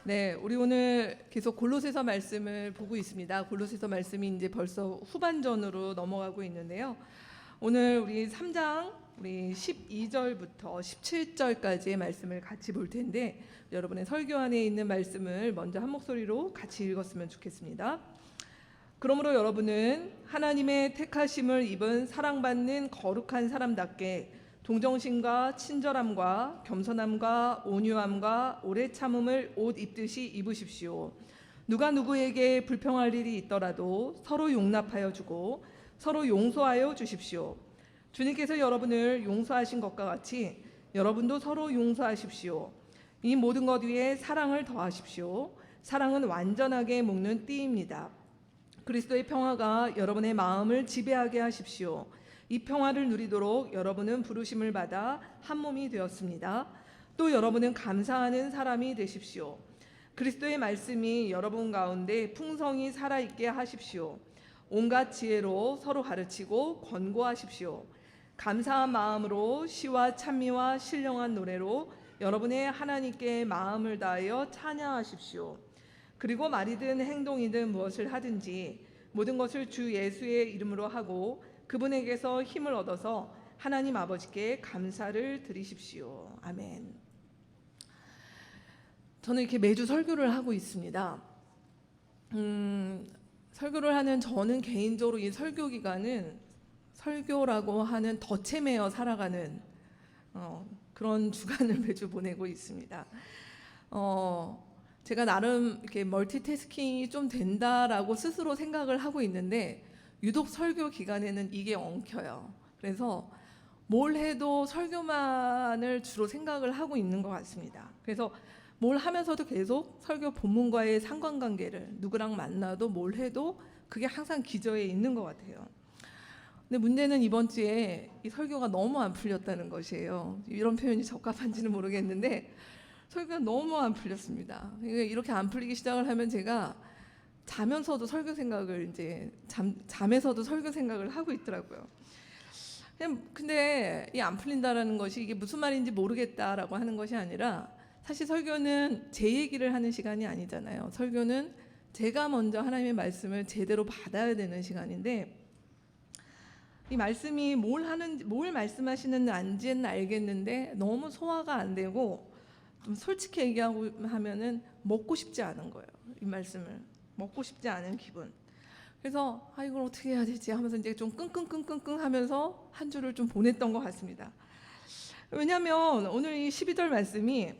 네, 우리 오늘 계속 골로새서 말씀을 보고 있습니다. 골로새서 말씀이 이제 벌써 후반전으로 넘어가고 있는데요. 오늘 우리 3장 우리 12절부터 17절까지의 말씀을 같이 볼 텐데 여러분의 설교 안에 있는 말씀을 먼저 한 목소리로 같이 읽었으면 좋겠습니다. 그러므로 여러분은 하나님의 택하심을 입은 사랑받는 거룩한 사람답게 동정심과 친절함과 겸손함과 온유함과 오래 참음을 옷 입듯이 입으십시오. 누가 누구에게 불평할 일이 있더라도 서로 용납하여 주고 서로 용서하여 주십시오. 주님께서 여러분을 용서하신 것과 같이 여러분도 서로 용서하십시오. 이 모든 것 위에 사랑을 더하십시오. 사랑은 완전하게 묶는 띠입니다. 그리스도의 평화가 여러분의 마음을 지배하게 하십시오. 이 평화를 누리도록 여러분은 부르심을 받아 한 몸이 되었습니다. 또 여러분은 감사하는 사람이 되십시오. 그리스도의 말씀이 여러분 가운데 풍성히 살아있게 하십시오. 온갖 지혜로 서로 가르치고 권고하십시오. 감사한 마음으로 시와 찬미와 신령한 노래로 여러분의 하나님께 마음을 다하여 찬양하십시오. 그리고 말이든 행동이든 무엇을 하든지 모든 것을 주 예수의 이름으로 하고 그분에게서 힘을 얻어서 하나님 아버지께 감사를 드리십시오. 아멘. 저는 이렇게 매주 설교를 하고 있습니다. 설교를 하는 저는 개인적으로 이 설교 기간은 설교라고 하는 덫에 매여 살아가는 그런 주간을 매주 보내고 있습니다. 제가 나름 이렇게 멀티태스킹이 좀 된다라고 스스로 생각을 하고 있는데 유독 설교 기간에는 이게 엉켜요. 그래서 뭘 해도 설교만을 주로 생각을 하고 있는 것 같습니다. 그래서 뭘 하면서도 계속 설교 본문과의 상관관계를 누구랑 만나도 뭘 해도 그게 항상 기저에 있는 것 같아요. 근데 문제는 이번 주에 이 설교가 너무 안 풀렸다는 것이에요. 이런 표현이 적합한지는 모르겠는데 설교가 너무 안 풀렸습니다. 이렇게 안 풀리기 시작을 하면 제가 자면서도 설교 생각을 이제 잠에서도 설교 생각을 하고 있더라고요. 근데 이 안 풀린다라는 것이 이게 무슨 말인지 모르겠다라고 하는 것이 아니라 사실 설교는 제 얘기를 하는 시간이 아니잖아요. 설교는 제가 먼저 하나님의 말씀을 제대로 받아야 되는 시간인데 이 말씀이 뭘 말씀하시는지는 알겠는데 너무 소화가 안 되고 좀 솔직히 얘기하고 하면은 먹고 싶지 않은 거예요. 이 말씀을 먹고 싶지 않은 기분. 그래서 이걸 어떻게 해야 되지 하면서 이제 좀 끙끙끙끙끙 하면서 한 주를 좀 보냈던 것 같습니다. 왜냐하면 오늘 이 12절 말씀이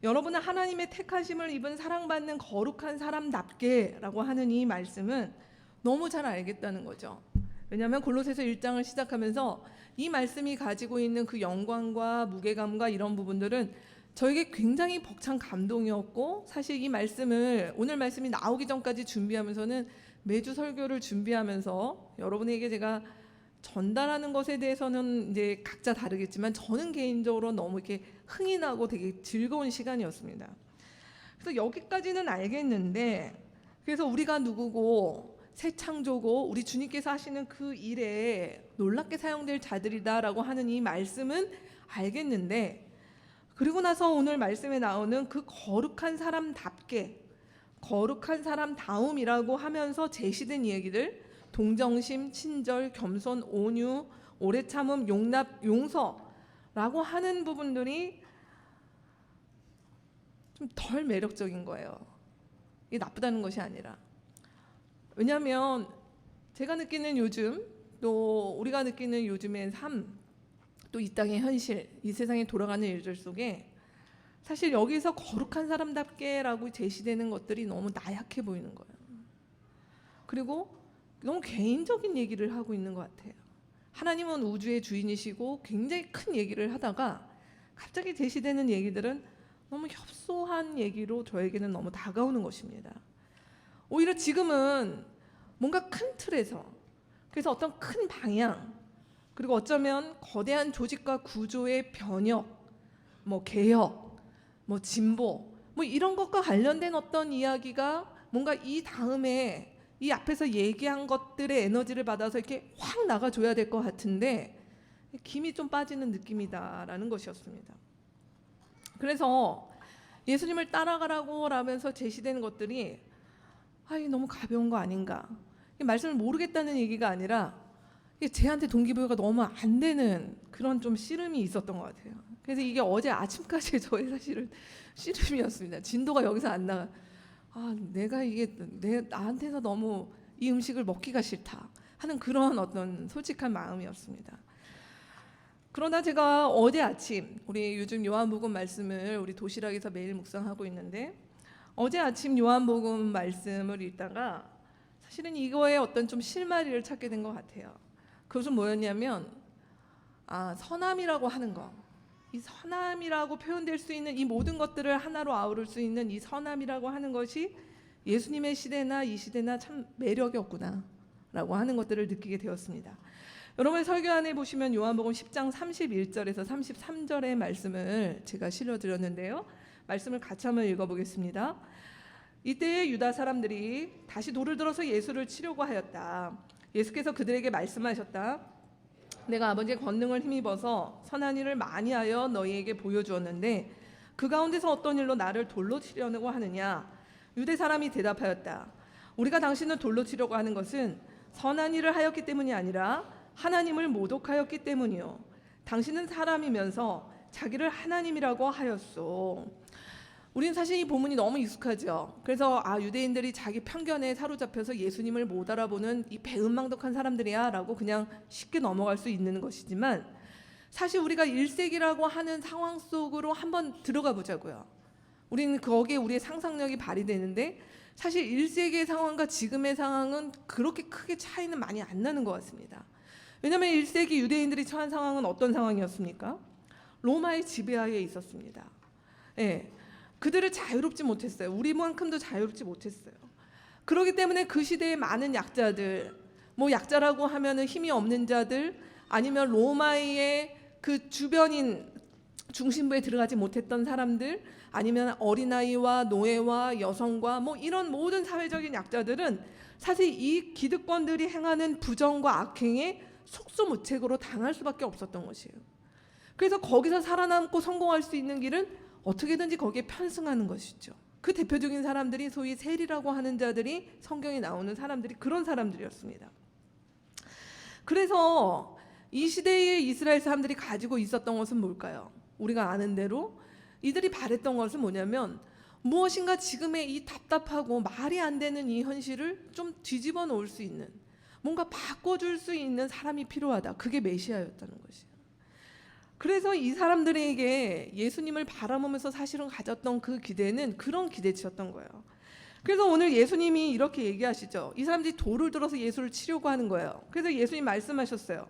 여러분은 하나님의 택하심을 입은 사랑받는 거룩한 사람답게 라고 하는 이 말씀은 너무 잘 알겠다는 거죠. 왜냐하면 골로새서 1장을 시작하면서 이 말씀이 가지고 있는 그 영광과 무게감과 이런 부분들은 저에게 굉장히 벅찬 감동이었고 사실 이 말씀을 오늘 말씀이 나오기 전까지 준비하면서는 매주 설교를 준비하면서 여러분에게 제가 전달하는 것에 대해서는 이제 각자 다르겠지만 저는 개인적으로 너무 이렇게 흥이 나고 되게 즐거운 시간이었습니다. 그래서 여기까지는 알겠는데 그래서 우리가 누구고 새 창조고 우리 주님께서 하시는 그 일에 놀랍게 사용될 자들이다라고 하는 이 말씀은 알겠는데 그리고 나서 오늘 말씀에 나오는 그 거룩한 사람답게 거룩한 사람다움이라고 하면서 제시된 얘기들 동정심, 친절, 겸손, 온유, 오래 참음, 용납, 용서라고 하는 부분들이 좀 덜 매력적인 거예요. 이게 나쁘다는 것이 아니라 왜냐하면 제가 느끼는 요즘 또 우리가 느끼는 요즘의 삶 또 이 땅의 현실, 이 세상에 돌아가는 일들 속에 사실 여기서 거룩한 사람답게라고 제시되는 것들이 너무 나약해 보이는 거예요. 그리고 너무 개인적인 얘기를 하고 있는 것 같아요. 하나님은 우주의 주인이시고 굉장히 큰 얘기를 하다가 갑자기 제시되는 얘기들은 너무 협소한 얘기로 저에게는 너무 다가오는 것입니다. 오히려 지금은 뭔가 큰 틀에서 그래서 어떤 큰 방향 그리고 어쩌면 거대한 조직과 구조의 변혁, 개혁, 진보, 이런 것과 관련된 어떤 이야기가 뭔가 이 다음에 이 앞에서 얘기한 것들의 에너지를 받아서 이렇게 확 나가줘야 될 것 같은데 김이 좀 빠지는 느낌이다라는 것이었습니다. 그래서 예수님을 따라가라고 라면서 제시되는 것들이 이게 너무 가벼운 거 아닌가. 이 말씀을 모르겠다는 얘기가 아니라 이게 쟤한테 동기부여가 너무 안 되는 그런 좀 씨름이 있었던 것 같아요. 그래서 이게 어제 아침까지 저의 사실은 씨름이었습니다. 진도가 여기서 안 나가. 내가 이게 나한테서 너무 이 음식을 먹기가 싫다 하는 그런 어떤 솔직한 마음이었습니다. 그러나 제가 어제 아침 우리 요즘 요한복음 말씀을 우리 도시락에서 매일 묵상하고 있는데 어제 아침 요한복음 말씀을 읽다가 사실은 이거에 어떤 좀 실마리를 찾게 된 것 같아요. 그것은 뭐였냐면 선함이라고 하는 거, 이 선함이라고 표현될 수 있는 이 모든 것들을 하나로 아우를 수 있는 이 선함이라고 하는 것이 예수님의 시대나 이 시대나 참 매력이 없구나 라고 하는 것들을 느끼게 되었습니다. 여러분 설교 안에 보시면 요한복음 10장 31절에서 33절의 말씀을 제가 실어드렸는데요. 말씀을 같이 한번 읽어보겠습니다. 이때에 유다 사람들이 다시 돌을 들어서 예수를 치려고 하였다. 예수께서 그들에게 말씀하셨다. 내가 아버지의 권능을 힘입어서 선한 일을 많이 하여 너희에게 보여주었는데 그 가운데서 어떤 일로 나를 돌로 치려고 하느냐. 유대 사람이 대답하였다. 우리가 당신을 돌로 치려고 하는 것은 선한 일을 하였기 때문이 아니라 하나님을 모독하였기 때문이요. 당신은 사람이면서 자기를 하나님이라고 하였소. 우리는 사실 이 본문이 너무 익숙하죠. 그래서 유대인들이 자기 편견에 사로잡혀서 예수님을 못 알아보는 이 배은망덕한 사람들이야 라고 그냥 쉽게 넘어갈 수 있는 것이지만 사실 우리가 1세기라고 하는 상황 속으로 한번 들어가 보자고요. 우리는 거기에 우리의 상상력이 발휘되는데 사실 1세기의 상황과 지금의 상황은 그렇게 크게 차이는 많이 안 나는 것 같습니다. 왜냐하면 1세기 유대인들이 처한 상황은 어떤 상황이었습니까? 로마의 지배하에 있었습니다. 그들을 자유롭지 못했어요. 우리만큼도 자유롭지 못했어요. 그렇기 때문에 그 시대의 많은 약자들, 약자라고 하면은 힘이 없는 자들, 아니면 로마의 그 주변인 중심부에 들어가지 못했던 사람들, 아니면 어린아이와 노예와 여성과 이런 모든 사회적인 약자들은 사실 이 기득권들이 행하는 부정과 악행에 속수무책으로 당할 수밖에 없었던 것이에요. 그래서 거기서 살아남고 성공할 수 있는 길은 어떻게든지 거기에 편승하는 것이죠. 그 대표적인 사람들이 소위 세리라고 하는 자들이 성경에 나오는 사람들이 그런 사람들이었습니다. 그래서 이 시대의 이스라엘 사람들이 가지고 있었던 것은 뭘까요? 우리가 아는 대로 이들이 바랬던 것은 뭐냐면 무엇인가 지금의 이 답답하고 말이 안 되는 이 현실을 좀 뒤집어 놓을 수 있는, 뭔가 바꿔줄 수 있는 사람이 필요하다. 그게 메시아였다는 것이에요. 그래서 이 사람들에게 예수님을 바라보면서 사실은 가졌던 그 기대는 그런 기대치였던 거예요. 그래서 오늘 예수님이 이렇게 얘기하시죠. 이 사람들이 돌을 들어서 예수를 치려고 하는 거예요. 그래서 예수님 말씀하셨어요.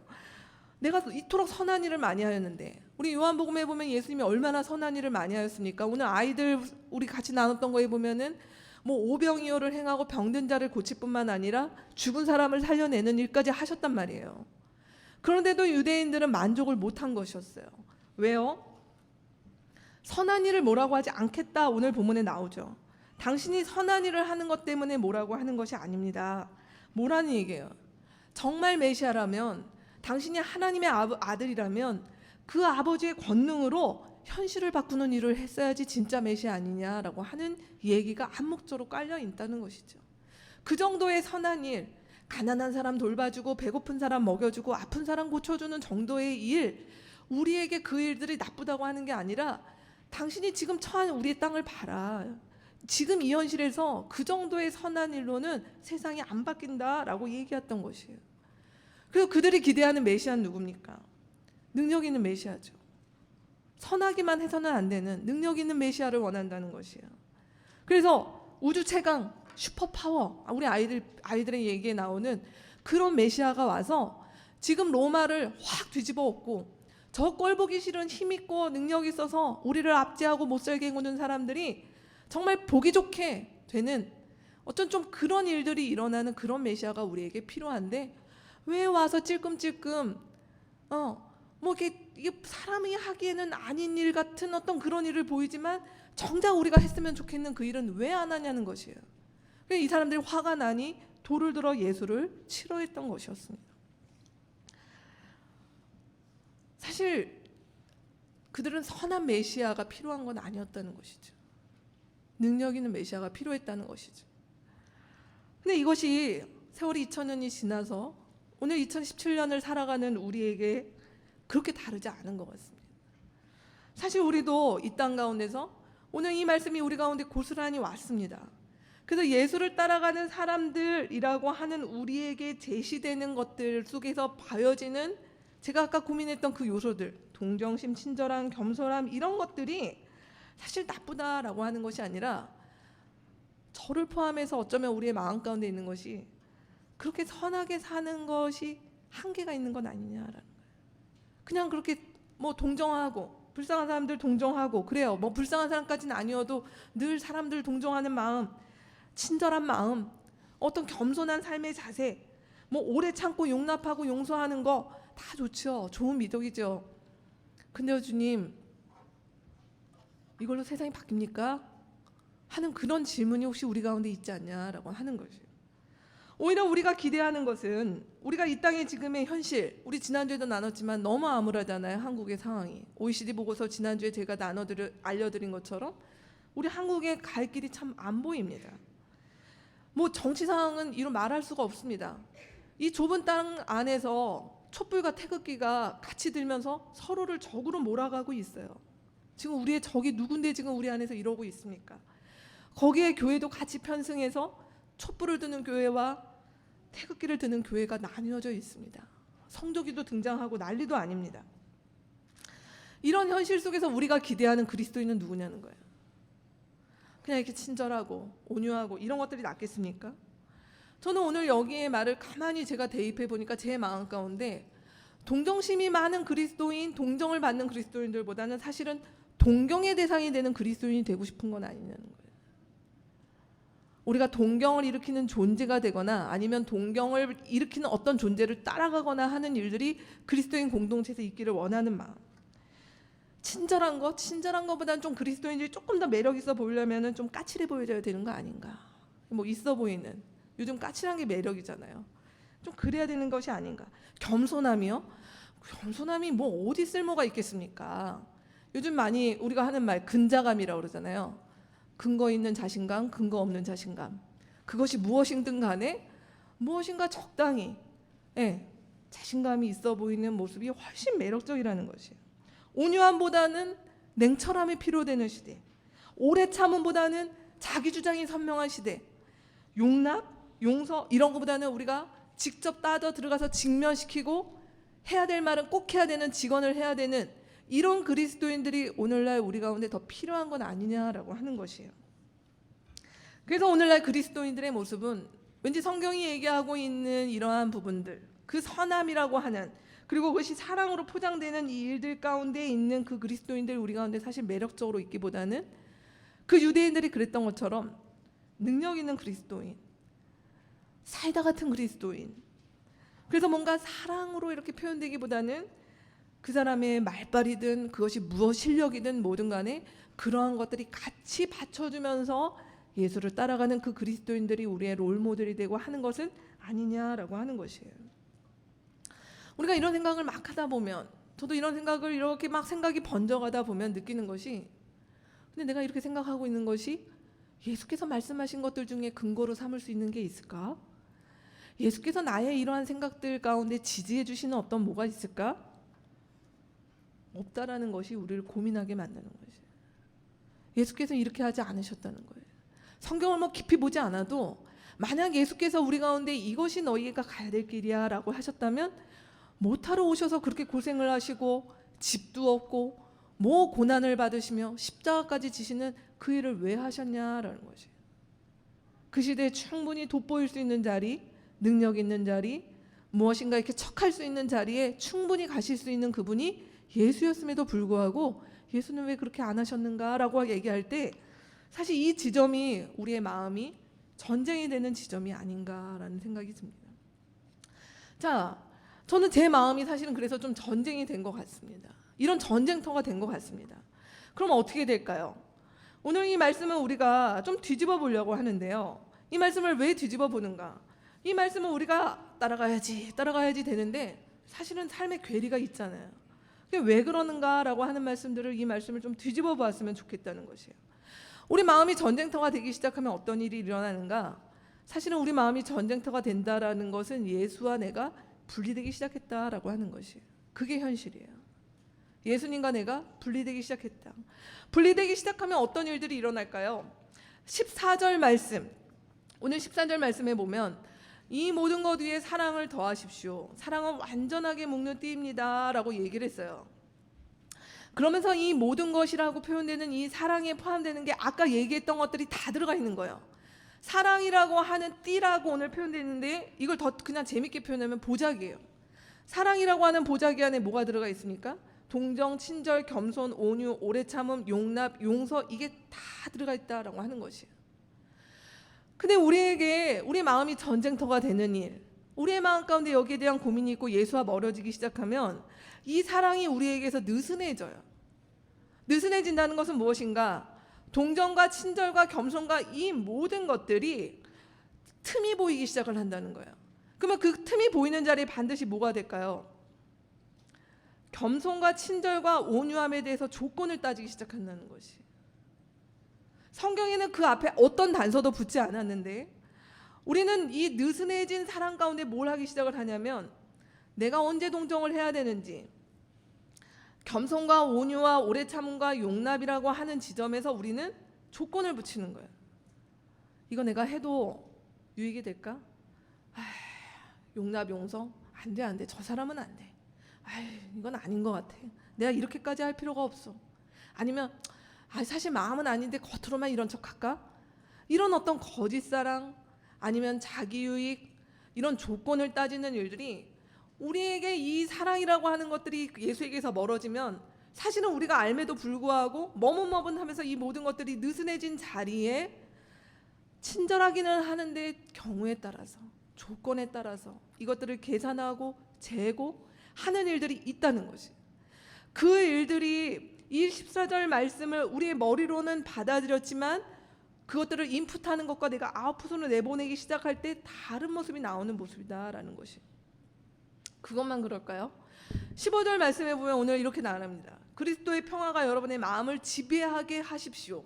내가 이토록 선한 일을 많이 하였는데, 우리 요한복음에 보면 예수님이 얼마나 선한 일을 많이 하였습니까? 오늘 아이들 우리 같이 나눴던 거에 보면은 오병이어를 행하고 병든 자를 고칠 뿐만 아니라 죽은 사람을 살려내는 일까지 하셨단 말이에요. 그런데도 유대인들은 만족을 못한 것이었어요. 왜요? 선한 일을 뭐라고 하지 않겠다 오늘 본문에 나오죠. 당신이 선한 일을 하는 것 때문에 뭐라고 하는 것이 아닙니다. 뭐라는 얘기예요? 정말 메시아라면, 당신이 하나님의 아들이라면 그 아버지의 권능으로 현실을 바꾸는 일을 했어야지 진짜 메시아 아니냐라고 하는 얘기가 암묵적으로 깔려 있다는 것이죠. 그 정도의 선한 일, 가난한 사람 돌봐주고 배고픈 사람 먹여주고 아픈 사람 고쳐주는 정도의 일, 우리에게 그 일들이 나쁘다고 하는 게 아니라 당신이 지금 처한 우리의 땅을 봐라. 지금 이 현실에서 그 정도의 선한 일로는 세상이 안 바뀐다라고 얘기했던 것이에요. 그래서 그들이 기대하는 메시아는 누굽니까? 능력 있는 메시아죠. 선하기만 해서는 안 되는 능력 있는 메시아를 원한다는 것이에요. 그래서 우주 최강 슈퍼파워, 우리 아이들의 얘기에 나오는 그런 메시아가 와서 지금 로마를 확 뒤집어 엎고, 저 꼴보기 싫은 힘있고 능력 있어서 우리를 압제하고 못살게 구는 사람들이 정말 보기 좋게 되는 어떤 좀 그런 일들이 일어나는 그런 메시아가 우리에게 필요한데, 왜 와서 찔끔찔끔 이게 사람이 하기에는 아닌 일 같은 어떤 그런 일을 보이지만 정작 우리가 했으면 좋겠는 그 일은 왜 안 하냐는 것이에요. 이 사람들이 화가 나니 돌을 들어 예수를 치려 했던 것이었습니다. 사실 그들은 선한 메시아가 필요한 건 아니었다는 것이죠. 능력 있는 메시아가 필요했다는 것이죠. 근데 이것이 세월이 2000년이 지나서 오늘 2017년을 살아가는 우리에게 그렇게 다르지 않은 것 같습니다. 사실 우리도 이 땅 가운데서 오늘 이 말씀이 우리 가운데 고스란히 왔습니다. 그래서 예수를 따라가는 사람들이라고 하는 우리에게 제시되는 것들 속에서 보여지는 제가 아까 고민했던 그 요소들, 동정심, 친절함, 겸손함, 이런 것들이 사실 나쁘다라고 하는 것이 아니라 저를 포함해서 어쩌면 우리의 마음 가운데 있는 것이 그렇게 선하게 사는 것이 한계가 있는 건 아니냐라는 거예요. 그냥 그렇게 뭐 동정하고 불쌍한 사람들 동정하고 그래요. 뭐 불쌍한 사람까지는 아니어도 늘 사람들 동정하는 마음, 친절한 마음, 어떤 겸손한 삶의 자세, 뭐 오래 참고 용납하고 용서하는 거 다 좋죠. 좋은 미덕이죠. 근데요, 주님, 이걸로 세상이 바뀝니까? 하는 그런 질문이 혹시 우리 가운데 있지 않냐라고 하는 것이에요. 오히려 우리가 기대하는 것은 우리가 이 땅의 지금의 현실, 우리 지난주에도 나눴지만 너무 암울하잖아요. 한국의 상황이. OECD 보고서 지난주에 제가 알려드린 것처럼 우리 한국의 갈 길이 참 안 보입니다. 뭐 정치 상황은 이루 말할 수가 없습니다. 이 좁은 땅 안에서 촛불과 태극기가 같이 들면서 서로를 적으로 몰아가고 있어요. 지금 우리의 적이 누군데 지금 우리 안에서 이러고 있습니까? 거기에 교회도 같이 편승해서 촛불을 드는 교회와 태극기를 드는 교회가 나뉘어져 있습니다. 성조기도 등장하고 난리도 아닙니다. 이런 현실 속에서 우리가 기대하는 그리스도인은 누구냐는 거예요. 그냥 이렇게 친절하고 온유하고 이런 것들이 낫겠습니까? 저는 오늘 여기에 말을 가만히 제가 대입해 보니까 제 마음 가운데 동정심이 많은 그리스도인, 동정을 받는 그리스도인들보다는 사실은 동경의 대상이 되는 그리스도인이 되고 싶은 건 아니냐는 거예요. 우리가 동경을 일으키는 존재가 되거나 아니면 동경을 일으키는 어떤 존재를 따라가거나 하는 일들이 그리스도인 공동체에서 있기를 원하는 마음. 친절한 것보다는 좀 그리스도인들이 조금 더 매력 있어 보이려면 좀 까칠해 보여야 되는 거 아닌가. 뭐 있어 보이는, 요즘 까칠한 게 매력이잖아요. 좀 그래야 되는 것이 아닌가. 겸손함이요? 겸손함이 뭐 어디 쓸모가 있겠습니까? 요즘 많이 우리가 하는 말 근자감이라고 그러잖아요. 근거 있는 자신감, 근거 없는 자신감. 그것이 무엇이든 간에 무엇인가 적당히 자신감이 있어 보이는 모습이 훨씬 매력적이라는 것이에요. 온유함보다는 냉철함이 필요되는 시대. 오래 참음보다는 자기 주장이 선명한 시대. 용납, 용서 이런 것보다는 우리가 직접 따져 들어가서 직면시키고 해야 될 말은 꼭 해야 되는, 직언을 해야 되는 이런 그리스도인들이 오늘날 우리 가운데 더 필요한 건 아니냐라고 하는 것이에요. 그래서 오늘날 그리스도인들의 모습은 왠지 성경이 얘기하고 있는 이러한 부분들, 그 선함이라고 하는, 그리고 그것이 사랑으로 포장되는 이 일들 가운데 있는 그 그리스도인들이 우리 가운데 사실 매력적으로 있기보다는 그 유대인들이 그랬던 것처럼 능력 있는 그리스도인, 사이다 같은 그리스도인, 그래서 뭔가 사랑으로 이렇게 표현되기보다는 그 사람의 말발이든 그것이 무엇 실력이든 뭐든 간에 그러한 것들이 같이 받쳐주면서 예수를 따라가는 그 그리스도인들이 우리의 롤모델이 되고 하는 것은 아니냐라고 하는 것이에요. 우리가 이런 생각을 막 하다 보면, 저도 이런 생각을 이렇게 막 생각이 번져가다 보면 느끼는 것이, 근데 내가 이렇게 생각하고 있는 것이 예수께서 말씀하신 것들 중에 근거로 삼을 수 있는 게 있을까? 예수께서 나의 이러한 생각들 가운데 지지해 주시는 어떤 뭐가 있을까? 없다라는 것이 우리를 고민하게 만드는 것이에요. 예수께서 이렇게 하지 않으셨다는 거예요. 성경을 뭐 깊이 보지 않아도 만약 예수께서 우리 가운데 이것이 너희가 가야 될 길이야 라고 하셨다면 못하러 오셔서 그렇게 고생을 하시고 집도 없고 뭐 고난을 받으시며 십자가까지 지시는 그 일을 왜 하셨냐라는 것이에요. 그 시대에 충분히 돋보일 수 있는 자리, 능력 있는 자리, 무엇인가 이렇게 척할 수 있는 자리에 충분히 가실 수 있는 그분이 예수였음에도 불구하고 예수는 왜 그렇게 안 하셨는가라고 얘기할 때 사실 이 지점이 우리의 마음이 전쟁이 되는 지점이 아닌가라는 생각이 듭니다. 자, 저는 제 마음이 사실은 그래서 좀 전쟁이 된 것 같습니다. 이런 전쟁터가 된 것 같습니다. 그럼 어떻게 될까요? 오늘 이 말씀은 우리가 좀 뒤집어 보려고 하는데요. 이 말씀을 왜 뒤집어 보는가? 이 말씀은 우리가 따라가야지 되는데 사실은 삶의 괴리가 있잖아요. 왜 그러는가라고 하는 말씀들을, 이 말씀을 좀 뒤집어 보았으면 좋겠다는 것이에요. 우리 마음이 전쟁터가 되기 시작하면 어떤 일이 일어나는가? 사실은 우리 마음이 전쟁터가 된다라는 것은 예수와 내가 분리되기 시작했다라고 하는 것이, 그게 현실이에요. 예수님과 내가 분리되기 시작했다. 분리되기 시작하면 어떤 일들이 일어날까요? 14절 말씀, 오늘 14절 말씀에 보면 이 모든 것 위에 사랑을 더하십시오. 사랑은 완전하게 묶는 띠입니다 라고 얘기를 했어요. 그러면서 이 모든 것이라고 표현되는 이 사랑에 포함되는 게 아까 얘기했던 것들이 다 들어가 있는 거예요. 사랑이라고 하는 띠라고 오늘 표현되는데, 이걸 더 그냥 재밌게 표현하면 보자기예요. 사랑이라고 하는 보자기 안에 뭐가 들어가 있습니까? 동정, 친절, 겸손, 온유, 오래 참음, 용납, 용서, 이게 다 들어가 있다라고 하는 것이에요. 근데 우리에게 우리 마음이 전쟁터가 되는 일, 우리의 마음 가운데 여기에 대한 고민이 있고 예수와 멀어지기 시작하면 이 사랑이 우리에게서 느슨해져요. 느슨해진다는 것은 무엇인가? 동정과 친절과 겸손과 이 모든 것들이 틈이 보이기 시작을 한다는 거예요. 그러면 그 틈이 보이는 자리에 반드시 뭐가 될까요? 겸손과 친절과 온유함에 대해서 조건을 따지기 시작한다는 것이. 성경에는 그 앞에 어떤 단서도 붙지 않았는데 우리는 이 느슨해진 사랑 가운데 뭘 하기 시작을 하냐면, 내가 언제 동정을 해야 되는지, 겸손과 온유와 오래 참음과 용납이라고 하는 지점에서 우리는 조건을 붙이는 거예요. 이거 내가 해도 유익이 될까? 용납, 용서? 안 돼, 안 돼. 저 사람은 안 돼. 이건 아닌 것 같아. 내가 이렇게까지 할 필요가 없어. 아니면 사실 마음은 아닌데 겉으로만 이런 척 할까? 이런 어떤 거짓 사랑, 아니면 자기 유익, 이런 조건을 따지는 일들이 우리에게 이 사랑이라고 하는 것들이 예수에게서 멀어지면 사실은 우리가 알매도 불구하고 머뭇머뭇하면서 이 모든 것들이 느슨해진 자리에 친절하기는 하는데 경우에 따라서, 조건에 따라서 이것들을 계산하고 재고 하는 일들이 있다는 것이, 그 일들이 이 14절 말씀을 우리의 머리로는 받아들였지만 그것들을 인풋하는 것과 내가 아웃풋으로 내보내기 시작할 때 다른 모습이 나오는 모습이다라는 것이. 그것만 그럴까요? 15절 말씀에 보면 오늘 이렇게 나갑니다. 그리스도의 평화가 여러분의 마음을 지배하게 하십시오.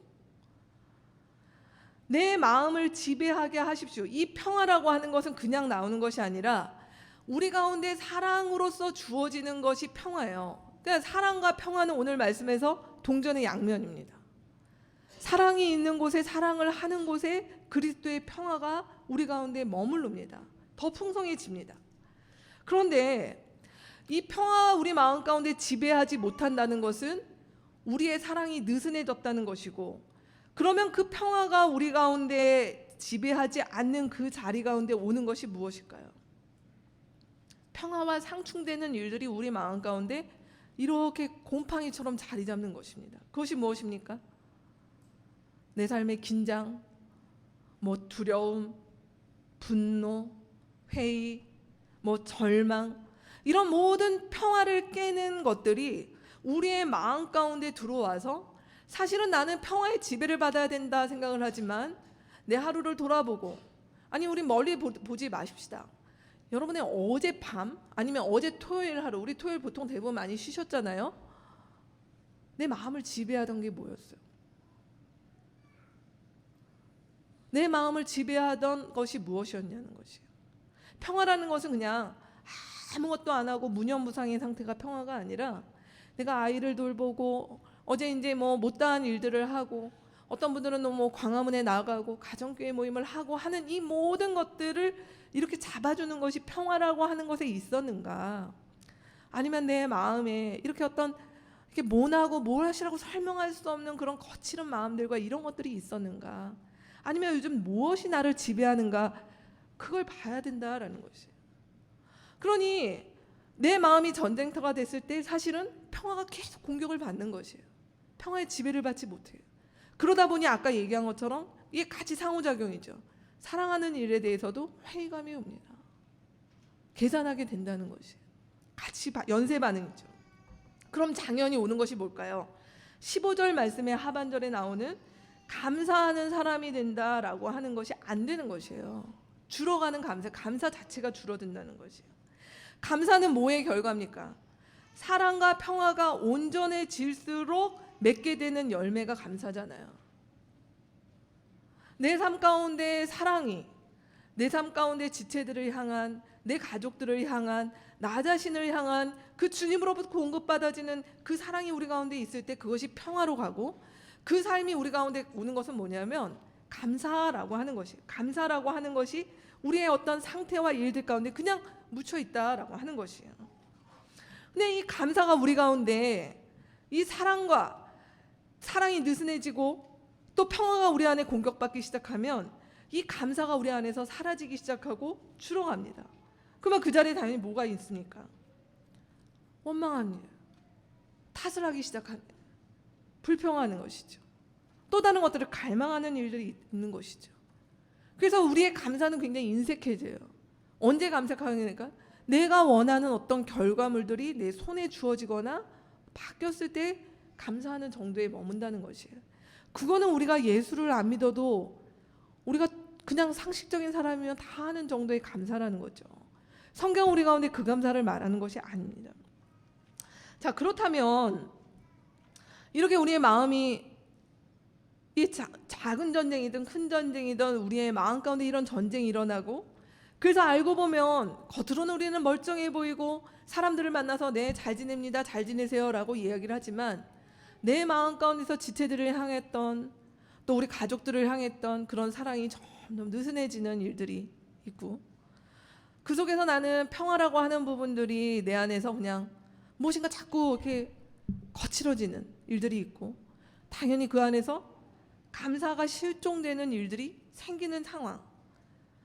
내 마음을 지배하게 하십시오. 이 평화라고 하는 것은 그냥 나오는 것이 아니라 우리 가운데 사랑으로서 주어지는 것이 평화예요. 그러니까 사랑과 평화는 오늘 말씀에서 동전의 양면입니다. 사랑이 있는 곳에, 사랑을 하는 곳에 그리스도의 평화가 우리 가운데 머무릅니다. 더 풍성해집니다. 그런데 이 평화가 우리 마음 가운데 지배하지 못한다는 것은 우리의 사랑이 느슨해졌다는 것이고, 그러면 그 평화가 우리 가운데 지배하지 않는 그 자리 가운데 오는 것이 무엇일까요? 평화와 상충되는 일들이 우리 마음 가운데 이렇게 곰팡이처럼 자리 잡는 것입니다. 그것이 무엇입니까? 내 삶의 긴장, 두려움, 분노, 회의, 절망, 이런 모든 평화를 깨는 것들이 우리의 마음 가운데 들어와서 사실은 나는 평화의 지배를 받아야 된다 생각을 하지만 내 하루를 돌아보고, 아니 우리 멀리 보지 마십시다. 여러분의 어젯밤 아니면 어제 토요일 하루, 우리 토요일 보통 대부분 많이 쉬셨잖아요. 내 마음을 지배하던 게 뭐였어요? 내 마음을 지배하던 것이 무엇이었냐는 것이에요. 평화라는 것은 그냥 아무것도 안 하고 무념무상의 상태가 평화가 아니라, 내가 아이를 돌보고 어제 이제 못다한 일들을 하고, 어떤 분들은 광화문에 나가고 가정교회 모임을 하고 하는 이 모든 것들을 이렇게 잡아주는 것이 평화라고 하는 것에 있었는가? 아니면 내 마음에 이렇게 어떤 이렇게 모나고 뭘 하시라고 설명할 수 없는 그런 거칠은 마음들과 이런 것들이 있었는가? 아니면 요즘 무엇이 나를 지배하는가? 그걸 봐야 된다라는 것이. 그러니 내 마음이 전쟁터가 됐을 때 사실은 평화가 계속 공격을 받는 것이에요. 평화의 지배를 받지 못해요. 그러다 보니 아까 얘기한 것처럼 이게 같이 상호작용이죠. 사랑하는 일에 대해서도 회의감이 옵니다. 계산하게 된다는 것이 같이 연쇄 반응이죠. 그럼 당연히 오는 것이 뭘까요? 15절 말씀의 하반절에 나오는 감사하는 사람이 된다라고 하는 것이 안 되는 것이에요. 줄어가는 감사 자체가 줄어든다는 것이에요. 감사는 뭐의 결과입니까? 사랑과 평화가 온전해질수록 맺게 되는 열매가 감사잖아요. 내 삶 가운데 사랑이, 내 삶 가운데 지체들을 향한, 내 가족들을 향한, 나 자신을 향한 그 주님으로부터 공급받아지는 그 사랑이 우리 가운데 있을 때 그것이 평화로 가고, 그 삶이 우리 가운데 오는 것은 뭐냐면 감사라고 하는 것이, 감사라고 하는 것이 우리의 어떤 상태와 일들 가운데 그냥 묻혀 있다라고 하는 것이에요. 근데 이 감사가 우리 가운데, 이 사랑이 느슨해지고 또 평화가 우리 안에 공격받기 시작하면 이 감사가 우리 안에서 사라지기 시작하고 줄어갑니다. 그러면 그 자리에 당연히 뭐가 있습니까? 원망한 일, 탓을 하기 시작합니다. 불평하는 것이죠. 또 다른 것들을 갈망하는 일들이 있는 것이죠. 그래서 우리의 감사는 굉장히 인색해져요. 언제 감사하니까? 내가 원하는 어떤 결과물들이 내 손에 주어지거나 바뀌었을 때 감사하는 정도에 머문다는 것이에요. 그거는 우리가 예수를 안 믿어도 우리가 그냥 상식적인 사람이면 다 하는 정도의 감사라는 거죠. 성경 우리 가운데 그 감사를 말하는 것이 아닙니다. 자, 그렇다면 이렇게 우리의 마음이 이 작은 전쟁이든 큰 전쟁이든 우리의 마음 가운데 이런 전쟁이 일어나고, 그래서 알고 보면 겉으로는 우리는 멀쩡해 보이고 사람들을 만나서 네, 잘 지냅니다, 잘 지내세요 라고 이야기를 하지만 내 마음 가운데서 지체들을 향했던, 또 우리 가족들을 향했던 그런 사랑이 점점 느슨해지는 일들이 있고, 그 속에서 나는 평화라고 하는 부분들이 내 안에서 그냥 무엇인가 자꾸 이렇게 거칠어지는 일들이 있고, 당연히 그 안에서 감사가 실종되는 일들이 생기는 상황,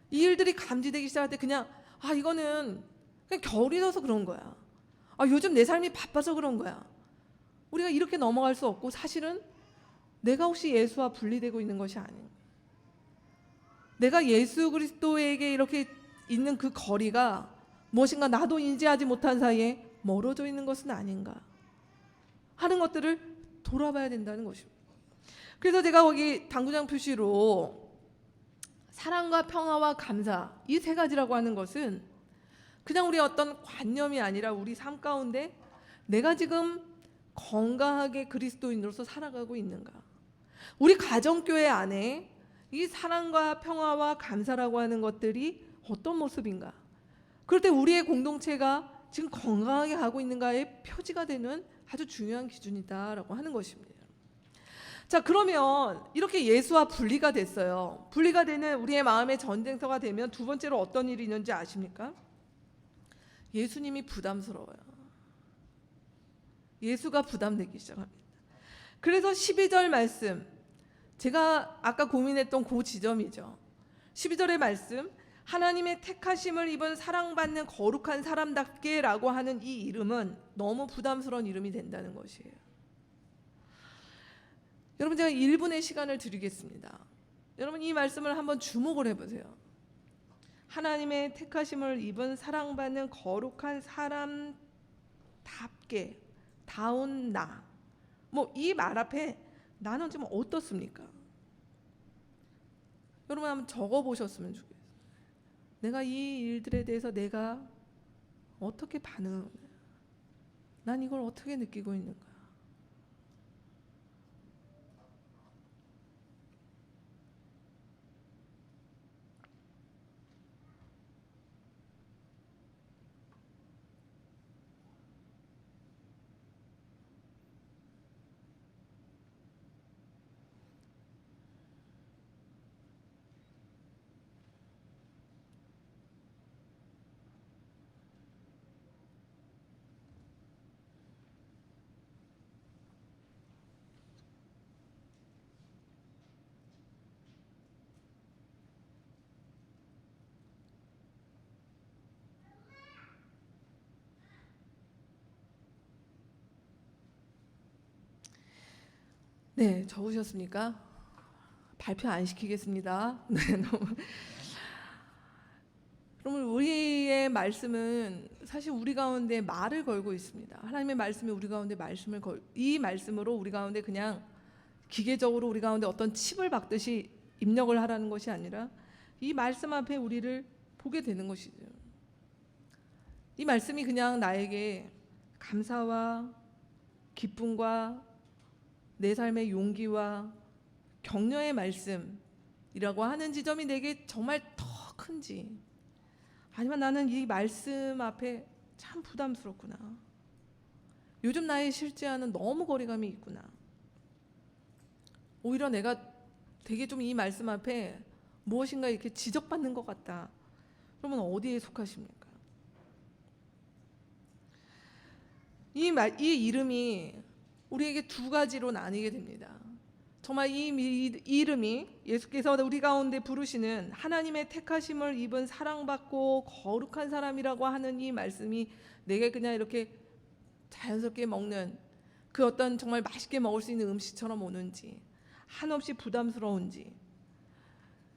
이 일들이 감지되기 시작할 때 그냥 이거는 그냥 겨울이라서 그런 거야, 요즘 내 삶이 바빠서 그런 거야, 우리가 이렇게 넘어갈 수 없고, 사실은 내가 혹시 예수와 분리되고 있는 것이 아닌가, 내가 예수 그리스도에게 이렇게 있는 그 거리가 무엇인가 나도 인지하지 못한 사이에 멀어져 있는 것은 아닌가 하는 것들을 돌아봐야 된다는 것입니다. 그래서 제가 거기 당구장 표시로 사랑과 평화와 감사, 이 세 가지라고 하는 것은 그냥 우리의 어떤 관념이 아니라 우리 삶 가운데 내가 지금 건강하게 그리스도인으로서 살아가고 있는가, 우리 가정교회 안에 이 사랑과 평화와 감사라고 하는 것들이 어떤 모습인가, 그럴 때 우리의 공동체가 지금 건강하게 가고 있는가의 표지가 되는 아주 중요한 기준이다라고 하는 것입니다. 자, 그러면 이렇게 예수와 분리가 됐어요. 분리가 되는 우리의 마음의 전쟁터가 되면 두 번째로 어떤 일이 있는지 아십니까? 예수님이 부담스러워요. 예수가 부담되기 시작합니다. 그래서 12절 말씀, 제가 아까 고민했던 그 지점이죠. 12절의 말씀, 하나님의 택하심을 입은 사랑받는 거룩한 사람답게 라고 하는 이 이름은 너무 부담스러운 이름이 된다는 것이에요. 여러분, 제가 1분의 시간을 드리겠습니다. 여러분, 이 말씀을 한번 주목을 해보세요. 하나님의 택하심을 입은 사랑받는 거룩한 사람답게, 다운 나, 이 말 앞에 나는 좀 어떻습니까? 여러분 한번 적어보셨으면 좋겠어요. 내가 이 일들에 대해서 내가 어떻게 반응하냐, 난 이걸 어떻게 느끼고 있는가. 네, 적으셨습니까? 발표 안 시키겠습니다. 네, 그러면 우리의 말씀은 사실 우리 가운데 말을 걸고 있습니다. 하나님의 말씀이 우리 가운데 이 말씀으로 우리 가운데 그냥 기계적으로 우리 가운데 어떤 칩을 박듯이 입력을 하라는 것이 아니라 이 말씀 앞에 우리를 보게 되는 것이죠. 이 말씀이 그냥 나에게 감사와 기쁨과 내 삶의 용기와 격려의 말씀, 이라고 하는 지점이 내게 정말 더 큰지, 아니면 나는 이 말씀 앞에 참 부담스럽구나, 요즘 나의 실제와는 너무 거리감이 있구나, 오히려 내가 되게 좀 이 말씀 앞에 무엇인가 이렇게 지적받는 것 같다, 그러면 어디에 속하십니까? 이 이름이 우리에게 두 가지로 나뉘게 됩니다. 정말 이 이름이 예수께서 우리 가운데 부르시는 하나님의 택하심을 입은 사랑받고 거룩한 사람이라고 하는 이 말씀이 내게 그냥 이렇게 자연스럽게 먹는 그 어떤 정말 맛있게 먹을 수 있는 음식처럼 오는지, 한없이 부담스러운지,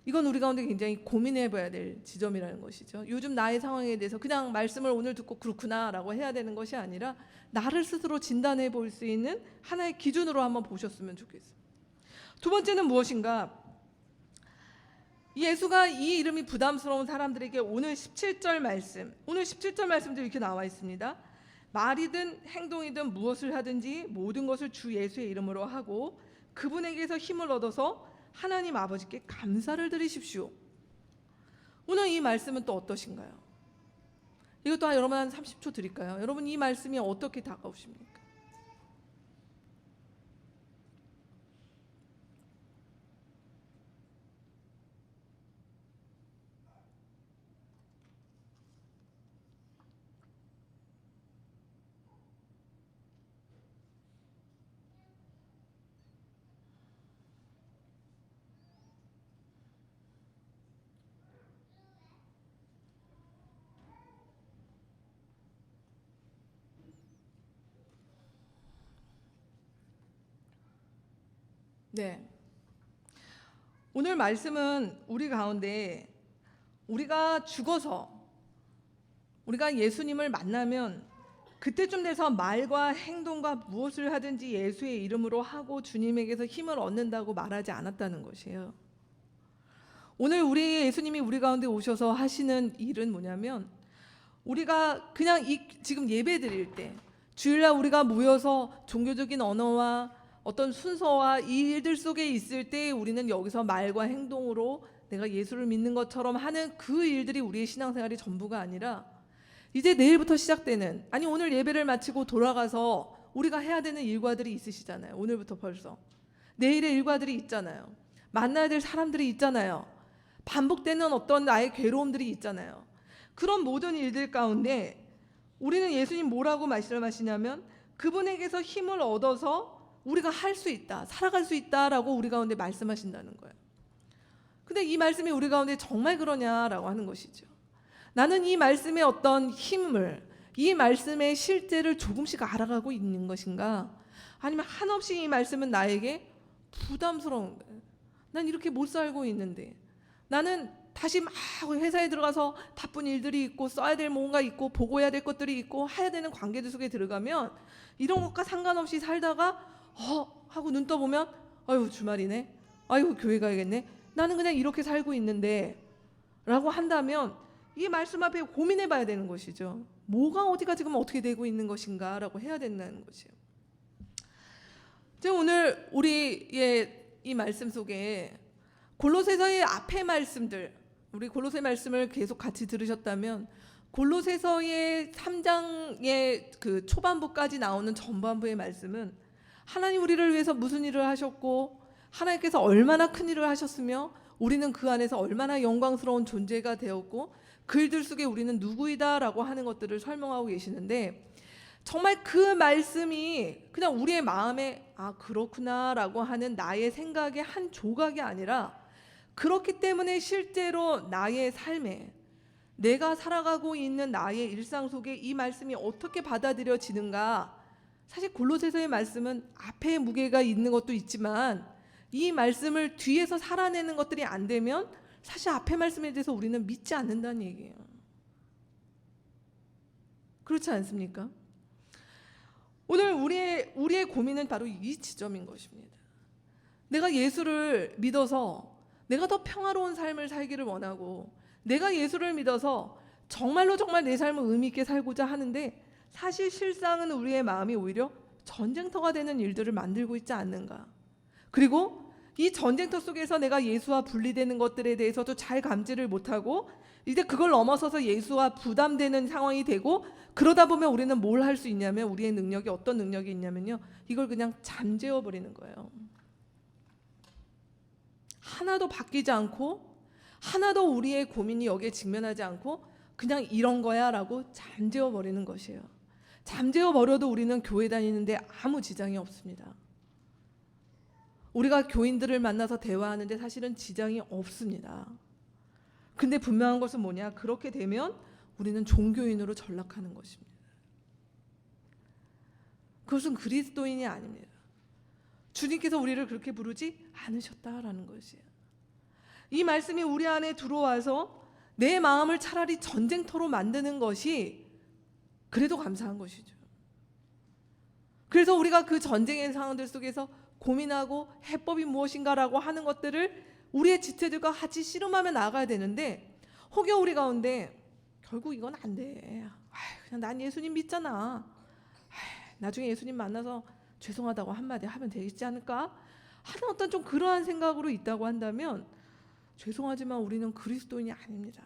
이건 우리 가운데 굉장히 고민해 봐야 될 지점이라는 것이죠. 요즘 나의 상황에 대해서 그냥 말씀을 오늘 듣고 그렇구나 라고 해야 되는 것이 아니라 나를 스스로 진단해 볼 수 있는 하나의 기준으로 한번 보셨으면 좋겠어요. 두 번째는 무엇인가? 예수가 이 이름이 부담스러운 사람들에게 오늘 17절 말씀도 이렇게 나와 있습니다. 말이든 행동이든 무엇을 하든지 모든 것을 주 예수의 이름으로 하고 그분에게서 힘을 얻어서 하나님 아버지께 감사를 드리십시오. 오늘 이 말씀은 또 어떠신가요? 이것도 여러분 한 30초 드릴까요? 여러분 이 말씀이 어떻게 다가오십니까? 네. 오늘 말씀은 우리 가운데 우리가 죽어서 우리가 예수님을 만나면 그때쯤 돼서 말과 행동과 무엇을 하든지 예수의 이름으로 하고 주님에게서 힘을 얻는다고 말하지 않았다는 것이에요. 오늘 우리 예수님이 우리 가운데 오셔서 하시는 일은 뭐냐면, 우리가 그냥 지금 예배 드릴 때 주일날 우리가 모여서 종교적인 언어와 어떤 순서와 이 일들 속에 있을 때 우리는 여기서 말과 행동으로 내가 예수를 믿는 것처럼 하는 그 일들이 우리의 신앙생활이 전부가 아니라, 이제 내일부터 시작되는, 아니 오늘 예배를 마치고 돌아가서 우리가 해야 되는 일과들이 있으시잖아요. 오늘부터 벌써 내일의 일과들이 있잖아요. 만나야 될 사람들이 있잖아요. 반복되는 어떤 나의 괴로움들이 있잖아요. 그런 모든 일들 가운데 우리는 예수님 뭐라고 말씀하시냐면, 그분에게서 힘을 얻어서 우리가 할 수 있다, 살아갈 수 있다라고 우리 가운데 말씀하신다는 거예요. 근데 이 말씀이 우리 가운데 정말 그러냐라고 하는 것이죠. 나는 이 말씀의 어떤 힘을, 이 말씀의 실제를 조금씩 알아가고 있는 것인가, 아니면 한없이 이 말씀은 나에게 부담스러운 거예요. 난 이렇게 못 살고 있는데, 나는 다시 막 회사에 들어가서 바쁜 일들이 있고 써야 될 뭔가 있고 보고해야 될 것들이 있고 해야 되는 관계들 속에 들어가면 이런 것과 상관없이 살다가 하고 눈 떠보면 아유 주말이네, 아유 교회 가야겠네, 나는 그냥 이렇게 살고 있는데 라고 한다면 이 말씀 앞에 고민해 봐야 되는 것이죠. 뭐가 어디가 지금 어떻게 되고 있는 것인가 라고 해야 된다는 것이에요. 오늘 우리의 이 말씀 속에 골로새서의 앞의 말씀들, 우리 골로새 말씀을 계속 같이 들으셨다면 골로새서의 3장의 그 초반부까지 나오는 전반부의 말씀은 하나님 우리를 위해서 무슨 일을 하셨고 하나님께서 얼마나 큰 일을 하셨으며 우리는 그 안에서 얼마나 영광스러운 존재가 되었고 글들 속에 우리는 누구이다라고 하는 것들을 설명하고 계시는데, 정말 그 말씀이 그냥 우리의 마음에 그렇구나라고 하는 나의 생각의 한 조각이 아니라, 그렇기 때문에 실제로 나의 삶에 내가 살아가고 있는 나의 일상 속에 이 말씀이 어떻게 받아들여지는가. 사실 골로새서의 말씀은 앞에 무게가 있는 것도 있지만 이 말씀을 뒤에서 살아내는 것들이 안 되면 사실 앞에 말씀에 대해서 우리는 믿지 않는다는 얘기예요. 그렇지 않습니까? 오늘 우리의 고민은 바로 이 지점인 것입니다. 내가 예수를 믿어서 내가 더 평화로운 삶을 살기를 원하고, 내가 예수를 믿어서 정말로 정말 내 삶을 의미 있게 살고자 하는데, 사실 실상은 우리의 마음이 오히려 전쟁터가 되는 일들을 만들고 있지 않는가. 그리고 이 전쟁터 속에서 내가 예수와 분리되는 것들에 대해서도 잘 감지를 못하고 이제 그걸 넘어서서 예수와 부담되는 상황이 되고, 그러다 보면 우리는 뭘 할 수 있냐면, 우리의 능력이 어떤 능력이 있냐면요, 이걸 그냥 잠재워 버리는 거예요. 하나도 바뀌지 않고 하나도 우리의 고민이 여기에 직면하지 않고 그냥 이런 거야 라고 잠재워 버리는 것이에요. 잠재워 버려도 우리는 교회 다니는데 아무 지장이 없습니다. 우리가 교인들을 만나서 대화하는데 사실은 지장이 없습니다. 근데 분명한 것은 뭐냐? 그렇게 되면 우리는 종교인으로 전락하는 것입니다. 그것은 그리스도인이 아닙니다. 주님께서 우리를 그렇게 부르지 않으셨다라는 것이에요. 이 말씀이 우리 안에 들어와서 내 마음을 차라리 전쟁터로 만드는 것이 그래도 감사한 것이죠. 그래서 우리가 그 전쟁의 상황들 속에서 고민하고 해법이 무엇인가라고 하는 것들을 우리의 지체들과 같이 씨름하며 나아가야 되는데, 혹여 우리 가운데 결국 이건 안 돼, 그냥 난 예수님 믿잖아, 나중에 예수님 만나서 죄송하다고 한마디 하면 되지 않을까 하는 어떤 좀 그러한 생각으로 있다고 한다면, 죄송하지만 우리는 그리스도인이 아닙니다.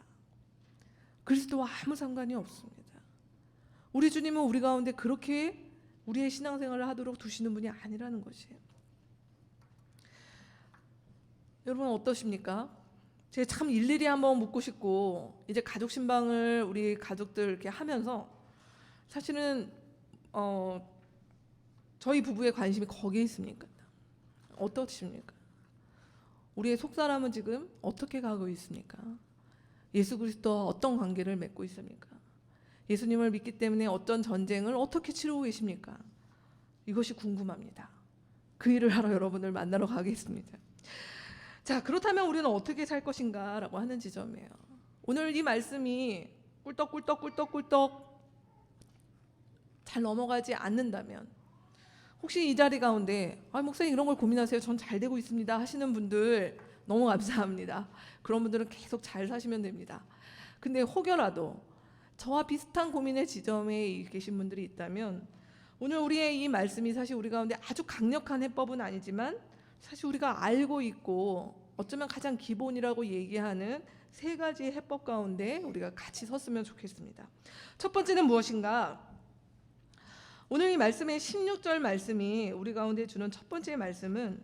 그리스도와 아무 상관이 없습니다. 우리 주님은 우리 가운데 그렇게 우리의 신앙생활을 하도록 두시는 분이 아니라는 것이에요. 여러분 어떠십니까? 제가 참 일일이 한번 묻고 싶고, 이제 가족 신방을 우리 가족들 이렇게 하면서 사실은 저희 부부의 관심이 거기에 있습니까? 어떠십니까? 우리의 속사람은 지금 어떻게 가고 있습니까? 예수 그리스도와 어떤 관계를 맺고 있습니까? 예수님을 믿기 때문에 어떤 전쟁을 어떻게 치르고 계십니까? 이것이 궁금합니다. 그 일을 하러 여러분을 만나러 가겠습니다. 자, 그렇다면 우리는 어떻게 살 것인가 라고 하는 지점이에요. 오늘 이 말씀이 꿀떡꿀떡 잘 넘어가지 않는다면, 혹시 이 자리 가운데 목사님 이런 걸 고민하세요, 전 잘 되고 있습니다 하시는 분들 너무 감사합니다. 그런 분들은 계속 잘 사시면 됩니다. 근데 혹여라도 저와 비슷한 고민의 지점에 계신 분들이 있다면, 오늘 우리의 이 말씀이 사실 우리 가운데 아주 강력한 해법은 아니지만 사실 우리가 알고 있고 어쩌면 가장 기본이라고 얘기하는 세 가지 해법 가운데 우리가 같이 섰으면 좋겠습니다. 첫 번째는 무엇인가? 오늘 이 말씀의 16절 말씀이 우리 가운데 주는 첫 번째 말씀은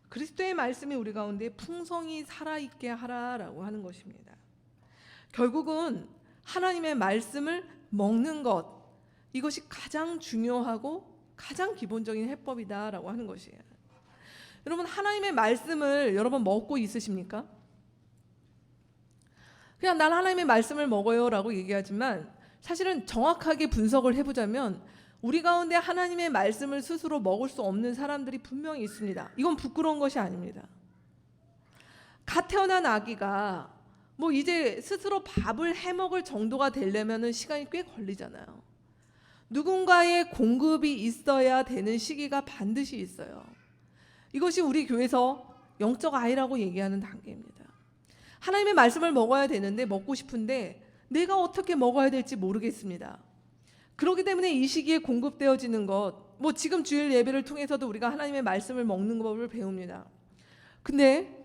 그리스도의 말씀이 우리 가운데 풍성히 살아있게 하라라고 하는 것입니다. 결국은 하나님의 말씀을 먹는 것, 이것이 가장 중요하고 가장 기본적인 해법이다라고 하는 것이에요. 여러분 하나님의 말씀을 여러분 먹고 있으십니까? 그냥 난 하나님의 말씀을 먹어요 라고 얘기하지만, 사실은 정확하게 분석을 해보자면 우리 가운데 하나님의 말씀을 스스로 먹을 수 없는 사람들이 분명히 있습니다. 이건 부끄러운 것이 아닙니다. 갓 태어난 아기가 이제 스스로 밥을 해먹을 정도가 되려면 시간이 꽤 걸리잖아요. 누군가의 공급이 있어야 되는 시기가 반드시 있어요. 이것이 우리 교회에서 영적 아이라고 얘기하는 단계입니다. 하나님의 말씀을 먹어야 되는데, 먹고 싶은데 내가 어떻게 먹어야 될지 모르겠습니다. 그렇기 때문에 이 시기에 공급되어지는 것, 지금 주일 예배를 통해서도 우리가 하나님의 말씀을 먹는 법을 배웁니다. 근데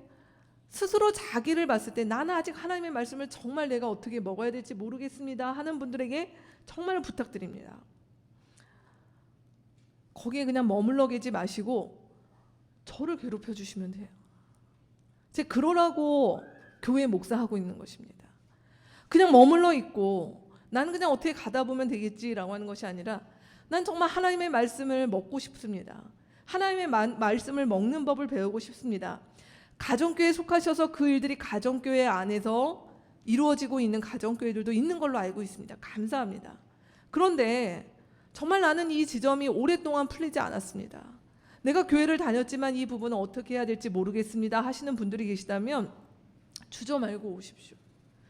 스스로 자기를 봤을 때 나는 아직 하나님의 말씀을 정말 내가 어떻게 먹어야 될지 모르겠습니다 하는 분들에게 정말 부탁드립니다. 거기에 그냥 머물러 계지 마시고 저를 괴롭혀 주시면 돼요. 제가 그러라고 교회 목사하고 있는 것입니다. 그냥 머물러 있고 나는 그냥 어떻게 가다 보면 되겠지라고 하는 것이 아니라, 난 정말 하나님의 말씀을 먹고 싶습니다. 하나님의 말씀을 먹는 법을 배우고 싶습니다. 가정교회에 속하셔서 그 일들이 가정교회 안에서 이루어지고 있는 가정교회들도 있는 걸로 알고 있습니다. 감사합니다. 그런데 정말 나는 이 지점이 오랫동안 풀리지 않았습니다. 내가 교회를 다녔지만 이 부분은 어떻게 해야 될지 모르겠습니다 하시는 분들이 계시다면 주저 말고 오십시오.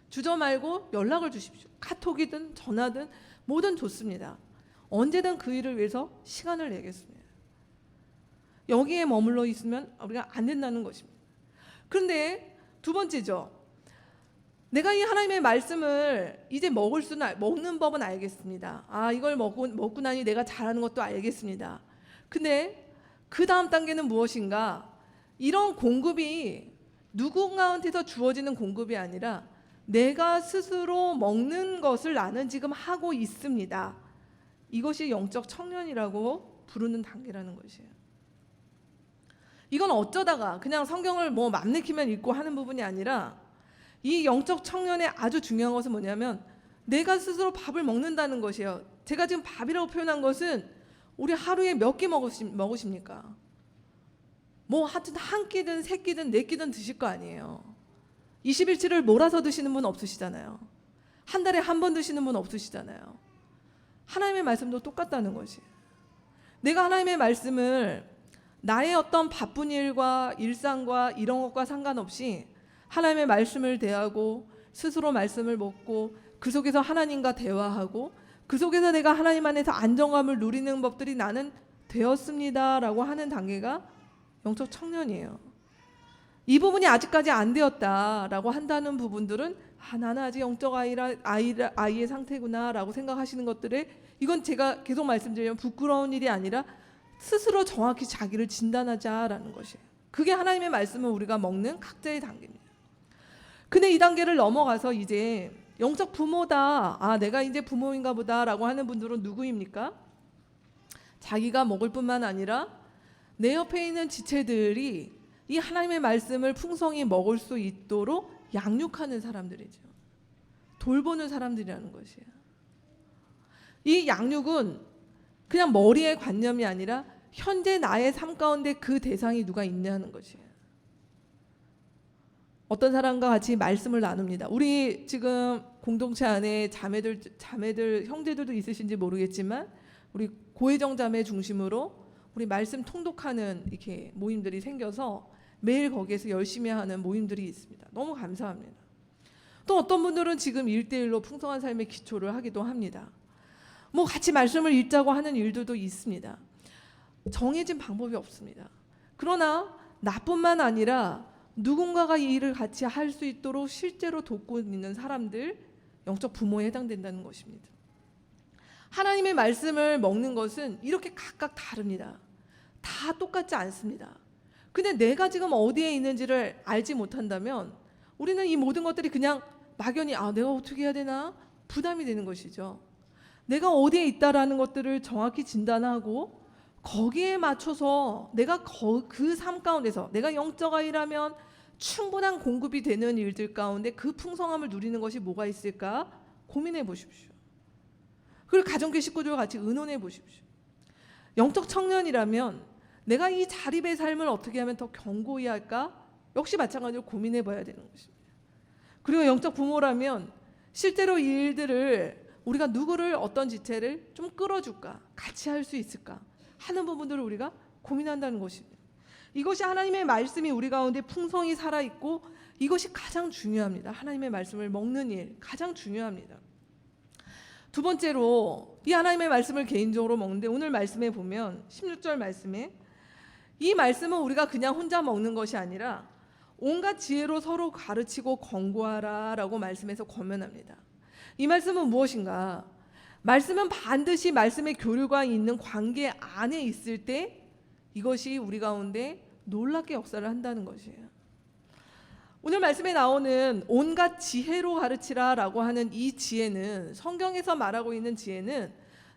주저 말고 연락을 주십시오. 카톡이든 전화든 뭐든 좋습니다. 언제든 그 일을 위해서 시간을 내겠습니다. 여기에 머물러 있으면 우리가 안 된다는 것입니다. 그런데 두 번째죠. 내가 이 하나님의 말씀을 이제 먹는 법은 알겠습니다. 이걸 먹고 나니 내가 잘하는 것도 알겠습니다. 근데 그 다음 단계는 무엇인가? 이런 공급이 누군가한테서 주어지는 공급이 아니라 내가 스스로 먹는 것을 나는 지금 하고 있습니다. 이것이 영적 청년이라고 부르는 단계라는 것이에요. 이건 어쩌다가 그냥 성경을 뭐 맘 내키면 읽고 하는 부분이 아니라 이 영적 청년의 아주 중요한 것은 뭐냐면 내가 스스로 밥을 먹는다는 것이에요. 제가 지금 밥이라고 표현한 것은 우리 하루에 몇 끼 먹으십니까? 뭐 하여튼 한 끼든 세 끼든 네 끼든 드실 거 아니에요. 20일치를 몰아서 드시는 분 없으시잖아요. 한 달에 한 번 드시는 분 없으시잖아요. 하나님의 말씀도 똑같다는 것이에요. 내가 하나님의 말씀을 나의 어떤 바쁜 일과 일상과 이런 것과 상관없이 하나님의 말씀을 대하고 스스로 말씀을 먹고 그 속에서 하나님과 대화하고 그 속에서 내가 하나님 안에서 안정감을 누리는 법들이 나는 되었습니다라고 하는 단계가 영적 청년이에요. 이 부분이 아직까지 안 되었다라고 한다는 부분들은 나는 아직 영적 아이의 상태구나라고 생각하시는 것들에 이건 제가 계속 말씀드리면 부끄러운 일이 아니라 스스로 정확히 자기를 진단하자라는 것이에요. 그게 하나님의 말씀을 우리가 먹는 각자의 단계입니다. 근데 이 단계를 넘어가서 이제 영적 부모다, 내가 이제 부모인가 보다라고 하는 분들은 누구입니까? 자기가 먹을 뿐만 아니라 내 옆에 있는 지체들이 이 하나님의 말씀을 풍성히 먹을 수 있도록 양육하는 사람들이죠. 돌보는 사람들이라는 것이에요. 이 양육은 그냥 머리의 관념이 아니라 현재 나의 삶 가운데 그 대상이 누가 있냐는 것이에요. 어떤 사람과 같이 말씀을 나눕니다. 우리 지금 공동체 안에 자매들, 형제들도 있으신지 모르겠지만 우리 고혜정 자매 중심으로 우리 말씀 통독하는 이렇게 모임들이 생겨서 매일 거기에서 열심히 하는 모임들이 있습니다. 너무 감사합니다. 또 어떤 분들은 지금 1대1로 풍성한 삶의 기초를 하기도 합니다. 뭐 같이 말씀을 읽자고 하는 일들도 있습니다. 정해진 방법이 없습니다. 그러나 나뿐만 아니라 누군가가 이 일을 같이 할 수 있도록 실제로 돕고 있는 사람들, 영적 부모에 해당된다는 것입니다. 하나님의 말씀을 먹는 것은 이렇게 각각 다릅니다. 다 똑같지 않습니다. 근데 내가 지금 어디에 있는지를 알지 못한다면 우리는 이 모든 것들이 그냥 막연히 내가 어떻게 해야 되나 부담이 되는 것이죠. 내가 어디에 있다라는 것들을 정확히 진단하고 거기에 맞춰서 내가 그 삶 가운데서 내가 영적 아이라면 충분한 공급이 되는 일들 가운데 그 풍성함을 누리는 것이 뭐가 있을까 고민해 보십시오. 그리고 가정계 식구들과 같이 의논해 보십시오. 영적 청년이라면 내가 이 자립의 삶을 어떻게 하면 더 견고히 할까? 역시 마찬가지로 고민해 봐야 되는 것입니다. 그리고 영적 부모라면 실제로 이 일들을 우리가 누구를 어떤 지체를 좀 끌어줄까? 같이 할 수 있을까? 하는 부분들을 우리가 고민한다는 것입니다. 이것이 하나님의 말씀이 우리 가운데 풍성히 살아있고 이것이 가장 중요합니다. 하나님의 말씀을 먹는 일 가장 중요합니다. 두 번째로 이 하나님의 말씀을 개인적으로 먹는데 오늘 말씀에 보면 16절 말씀에 이 말씀은 우리가 그냥 혼자 먹는 것이 아니라 온갖 지혜로 서로 가르치고 권고하라 라고 말씀에서 권면합니다. 이 말씀은 무엇인가? 말씀은 반드시 말씀의 교류가 있는 관계 안에 있을 때 이것이 우리 가운데 놀랍게 역사를 한다는 것이에요. 오늘 말씀에 나오는 온갖 지혜로 가르치라 라고 하는 이 지혜는 성경에서 말하고 있는 지혜는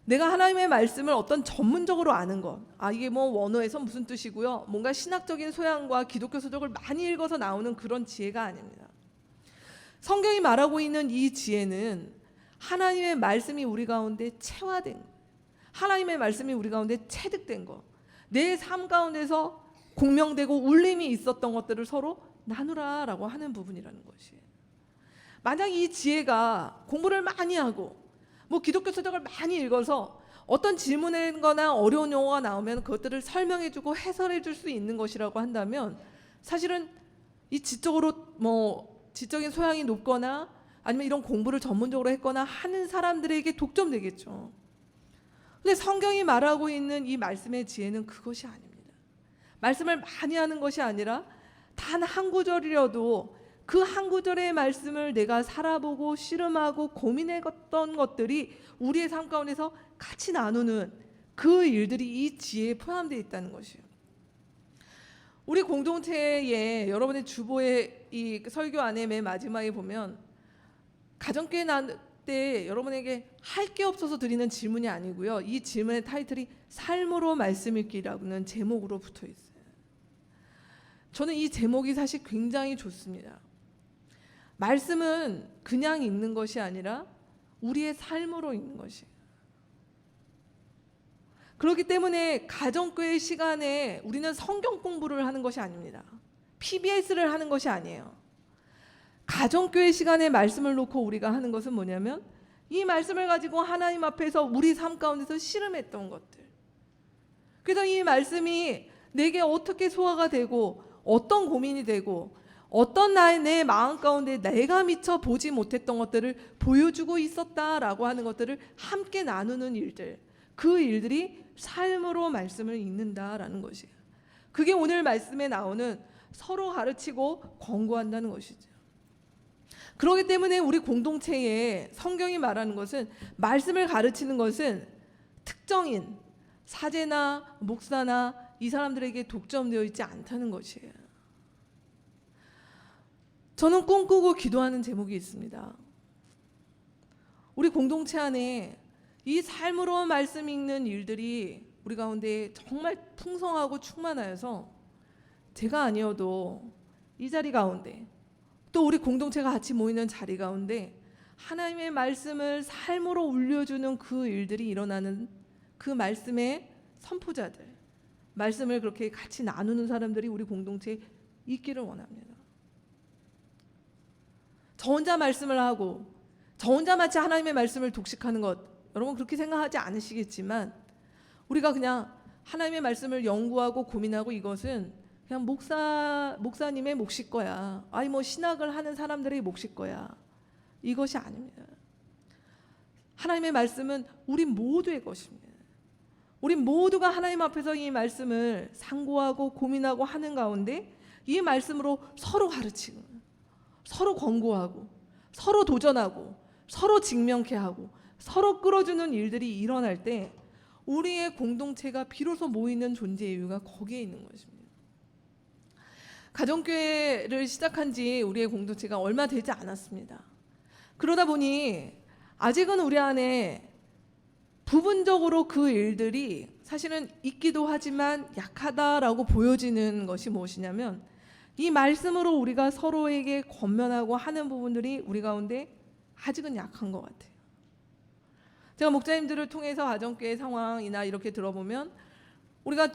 내가 하나님의 말씀을 어떤 전문적으로 아는 것, 이게 뭐 원어에서 무슨 뜻이고요, 뭔가 신학적인 소양과 기독교 서적을 많이 읽어서 나오는 그런 지혜가 아닙니다. 성경이 말하고 있는 이 지혜는 하나님의 말씀이 우리 가운데 체화된, 하나님의 말씀이 우리 가운데 체득된 것, 내 삶 가운데서 공명되고 울림이 있었던 것들을 서로 나누라라고 하는 부분이라는 것이에요. 만약 이 지혜가 공부를 많이 하고 뭐 기독교 서적을 많이 읽어서 어떤 질문이거나 어려운 용어가 나오면 그것들을 설명해주고 해설해줄 수 있는 것이라고 한다면 사실은 이 지적인 소양이 높거나 아니면 이런 공부를 전문적으로 했거나 하는 사람들에게 독점되겠죠. 근데 성경이 말하고 있는 이 말씀의 지혜는 그것이 아닙니다. 말씀을 많이 하는 것이 아니라 단 한 구절이라도 그 한 구절의 말씀을 내가 살아보고 씨름하고 고민했던 것들이 우리의 삶 가운데서 같이 나누는 그 일들이 이 지혜에 포함되어 있다는 것이에요. 우리 공동체에 여러분의 주보의 이 설교 안에 맨 마지막에 보면 가정교회 때 여러분에게 할 게 없어서 드리는 질문이 아니고요. 이 질문의 타이틀이 삶으로 말씀 읽기라는 제목으로 붙어 있어요. 저는 이 제목이 사실 굉장히 좋습니다. 말씀은 그냥 읽는 것이 아니라 우리의 삶으로 읽는 것이에요. 그렇기 때문에 가정교회 시간에 우리는 성경 공부를 하는 것이 아닙니다. PBS를 하는 것이 아니에요. 가정교회 시간에 말씀을 놓고 우리가 하는 것은 뭐냐면 이 말씀을 가지고 하나님 앞에서 우리 삶 가운데서 씨름했던 것들. 그래서 이 말씀이 내게 어떻게 소화가 되고 어떤 고민이 되고 어떤 내 마음 가운데 내가 미처 보지 못했던 것들을 보여주고 있었다라고 하는 것들을 함께 나누는 일들. 그 일들이 삶으로 말씀을 읽는다라는 것이에요. 그게 오늘 말씀에 나오는 서로 가르치고 권고한다는 것이죠. 그렇기 때문에 우리 공동체에 성경이 말하는 것은 말씀을 가르치는 것은 특정인 사제나 목사나 이 사람들에게 독점되어 있지 않다는 것이에요. 저는 꿈꾸고 기도하는 제목이 있습니다. 우리 공동체 안에 이 삶으로 말씀 읽는 일들이 우리 가운데 정말 풍성하고 충만하여서 제가 아니어도 이 자리 가운데 또 우리 공동체가 같이 모이는 자리 가운데 하나님의 말씀을 삶으로 울려주는 그 일들이 일어나는 그 말씀의 선포자들, 말씀을 그렇게 같이 나누는 사람들이 우리 공동체에 있기를 원합니다. 저 혼자 말씀을 하고 저 혼자 마치 하나님의 말씀을 독식하는 것, 여러분 그렇게 생각하지 않으시겠지만 우리가 그냥 하나님의 말씀을 연구하고 고민하고 이것은 그냥 목사님의 몫일 거야. 아니 뭐 신학을 하는 사람들의 몫일 거야. 이것이 아닙니다. 하나님의 말씀은 우리 모두의 것입니다. 우리 모두가 하나님 앞에서 이 말씀을 상고하고 고민하고 하는 가운데 이 말씀으로 서로 가르치고 서로 권고하고 서로 도전하고 서로 직면케 하고 서로 끌어주는 일들이 일어날 때 우리의 공동체가 비로소 모이는 존재의 이유가 거기에 있는 것입니다. 가정교회를 시작한 지 우리의 공동체가 얼마 되지 않았습니다. 그러다 보니 아직은 우리 안에 부분적으로 그 일들이 사실은 있기도 하지만 약하다라고 보여지는 것이 무엇이냐면 이 말씀으로 우리가 서로에게 권면하고 하는 부분들이 우리 가운데 아직은 약한 것 같아요. 제가 목자님들을 통해서 가정교회 상황이나 이렇게 들어보면 우리가